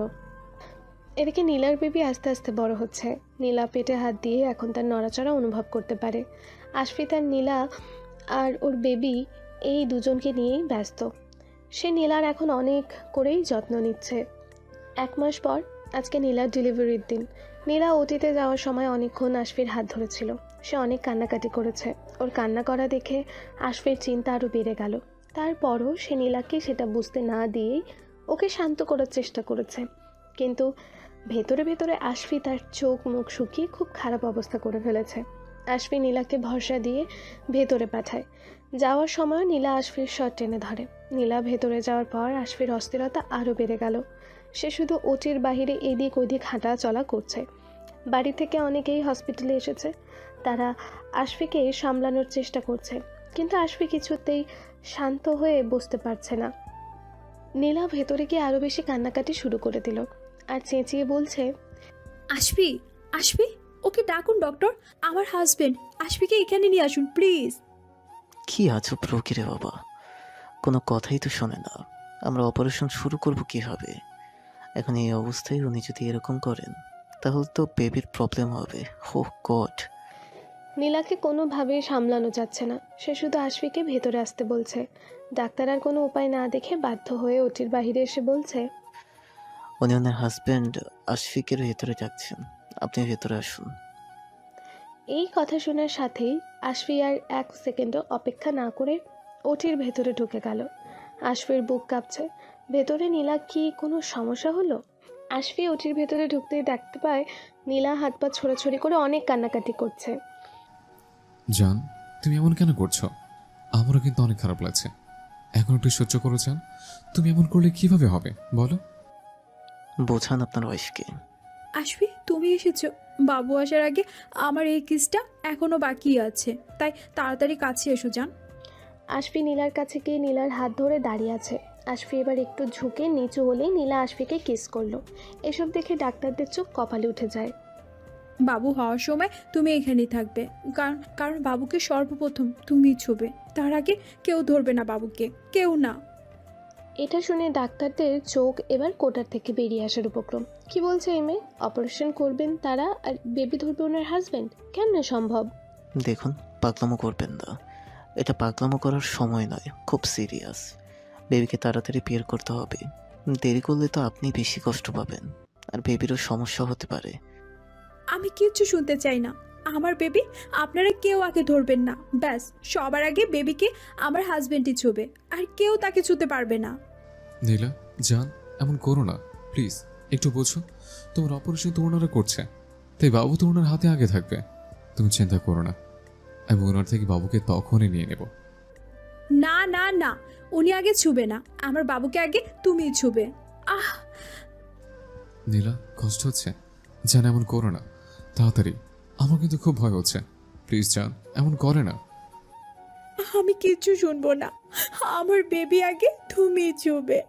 এদিকে নীলার বেবি আস্তে আস্তে বড় হচ্ছে। নীলা পেটে হাত দিয়ে এখন তার নড়াচড়া অনুভব করতে পারে। আশফি তার নীলা আর ওর বেবি এই দুজনকে নিয়েই ব্যস্ত। সে নীলার এখন অনেক করেই যত্ন নিচ্ছে। 1 মাস পর আজকে নীলার ডেলিভারির দিন। নীলা ওটিতে যাওয়ার সময় অনেকক্ষণ আশফির হাত ধরেছিল। সে অনেক কান্নাকাটি করেছে। ওর কান্না করা দেখে আশফির চিন্তা আরও বেড়ে গেল। তারপরও সে নীলাকে সেটা বুঝতে না দিয়েই ওকে শান্ত করার চেষ্টা করেছে, কিন্তু ভেতরে ভেতরে আশফি তার চোখ মুখ শুকিয়ে খুব খারাপ অবস্থা করে ফেলেছে। আশফি নীলাকে ভরসা দিয়ে ভেতরে পাঠায়। যাওয়ার সময় নীলা আশফির শর্ট টেনে ধরে। নীলা ভেতরে যাওয়ার পর আশফির অস্থিরতা আরও বেড়ে গেল। সে শুধু ওটির বাহিরে এদিক ওদিক হাঁটা চলা করছে। বাড়ি থেকে অনেকেই হসপিটালে এসেছে। তারা আশফিকে সামলানোর চেষ্টা করছে, কিন্তু আশফি কিছুতেই শান্ত হয়ে বসতে পারছে না। নীলা ভেতরে গিয়ে আরও বেশি কান্নাকাটি শুরু করে দিল আর চেঁচিয়ে বলছে, আশফি, আশফি, ওকে ডাকুন ডক্টর, আমার হাজবেন্ড। আশফিকে এখানে নিয়ে আসুন প্লিজ। কি আছো প্রকি রে বাবা, কোনো কথাই তো শোনে না। আমরা অপারেশন শুরু করব কিভাবে? এখন এই অবস্থায় উনি যদি এরকম করেন তাহলে তো বেবির প্রবলেম হবে। হো গড। নীলাকে কোনোভাবেই সামলানো যাচ্ছে না। সে শুধু আশফিকে ভেতরে আসতে বলছে। ডাক্তার আর কোনো উপায় না দেখে বাধ্য হয়ে ওটির বাহিরে এসে বলছে, উনি ওনার হাজব্যান্ড আশফিকের ভেতরে ডাকছেন, আপনি ভেতরে আসুন। এই কথা শোনার সাথেই আশফি আর 1 সেকেন্ডও অপেক্ষা না করে ওটির ভেতরে ঢুকে গেল। আশফির বুক কাঁপছে। ভেতরে নীলা কি কোনো সমস্যা হলো? আশফি ওটির ভেতরে ঢুকতেই দেখতে পায় নীলা হাত পা ছোড়াছড়ি করে অনেক কান্নাকাটি করছে। জান, তুমি এমন কেন করছো? আমারও কিন্তু অনেক খারাপ লাগছে। এখন একটু সহ্য করো জান। তুমি এমন করলে কিভাবে হবে বলো? বোঝান আপনার ওয়াইফকে। আশফি, তুমি এসেছো। বাবু আসার আগে আমার এই কিসটা এখনো বাকি আছে, তাই তাড়াতাড়ি কাছে এসো যান। আশফি নীলার কাছে গিয়ে নীলার হাত ধরে দাঁড়িয়ে আছে। আশফি এবার একটু ঝুঁকে নিচু হলেই নীলা আশফিকে কিস করলো। এসব দেখে ডাক্তারদের চোখ কপালে উঠে যায়। বাবু হওয়ার সময় তুমি এখানেই থাকবে, কারণ বাবুকে সর্বপ্রথম তুমি ছুবে। তার আগে কেউ ধরবে না বাবুকে, কেউ না। এটা শুনে ডাক্তারদের চোখ এবার কোটার থেকে বেরিয়ে আসার উপক্রম। কি বলছে এই মেয়ে? অপারেশন করবেন তারা আর বেবি ধরবে ওনার হাজব্যান্ড? কেমনে সম্ভব? দেখুন, পাগলামো করবেন না। এটা পাগলামো করার সময় নয়, খুব সিরিয়াস। বেবিকে তাড়াতাড়ি বের করতে হবে। দেরি করলে তো আপনি বেশি কষ্ট পাবেন। আর বেবিরও সমস্যা হতে পারে। আমি কিচ্ছু শুনতে চাই না। আমার বেবি আপনারা কেউ আগে ধরবেন না, ব্যাস। সবার আগে বেবিকে আমার হাজবেন্ডই ছুবে, আর কেউ তাকে ছুতে পারবে না। নীলা জান, এমন করো না প্লিজ, একটু বোঝো। তোমার অপারেশন তো ওনারা করছে, তাই বাবু তো ওনার হাতে আগে থাকবে। তুমি চিন্তা করো না, আমি ওনার থেকে বাবুকে তখনই নিয়ে নেব। না না না, উনি আগে ছুবে না, আমার বাবুকে আগে তুমিই ছুবে। আহ নীলা কষ্ট হচ্ছে? জান এমন করো না, তাড়াতাড়ি। আমার কিন্তু খুব ভয় হচ্ছে, প্লিজ জান এমন করে না। আমি কিচ্ছু শুনবো না, আমার বেবি আগে তুমিই ছুবে।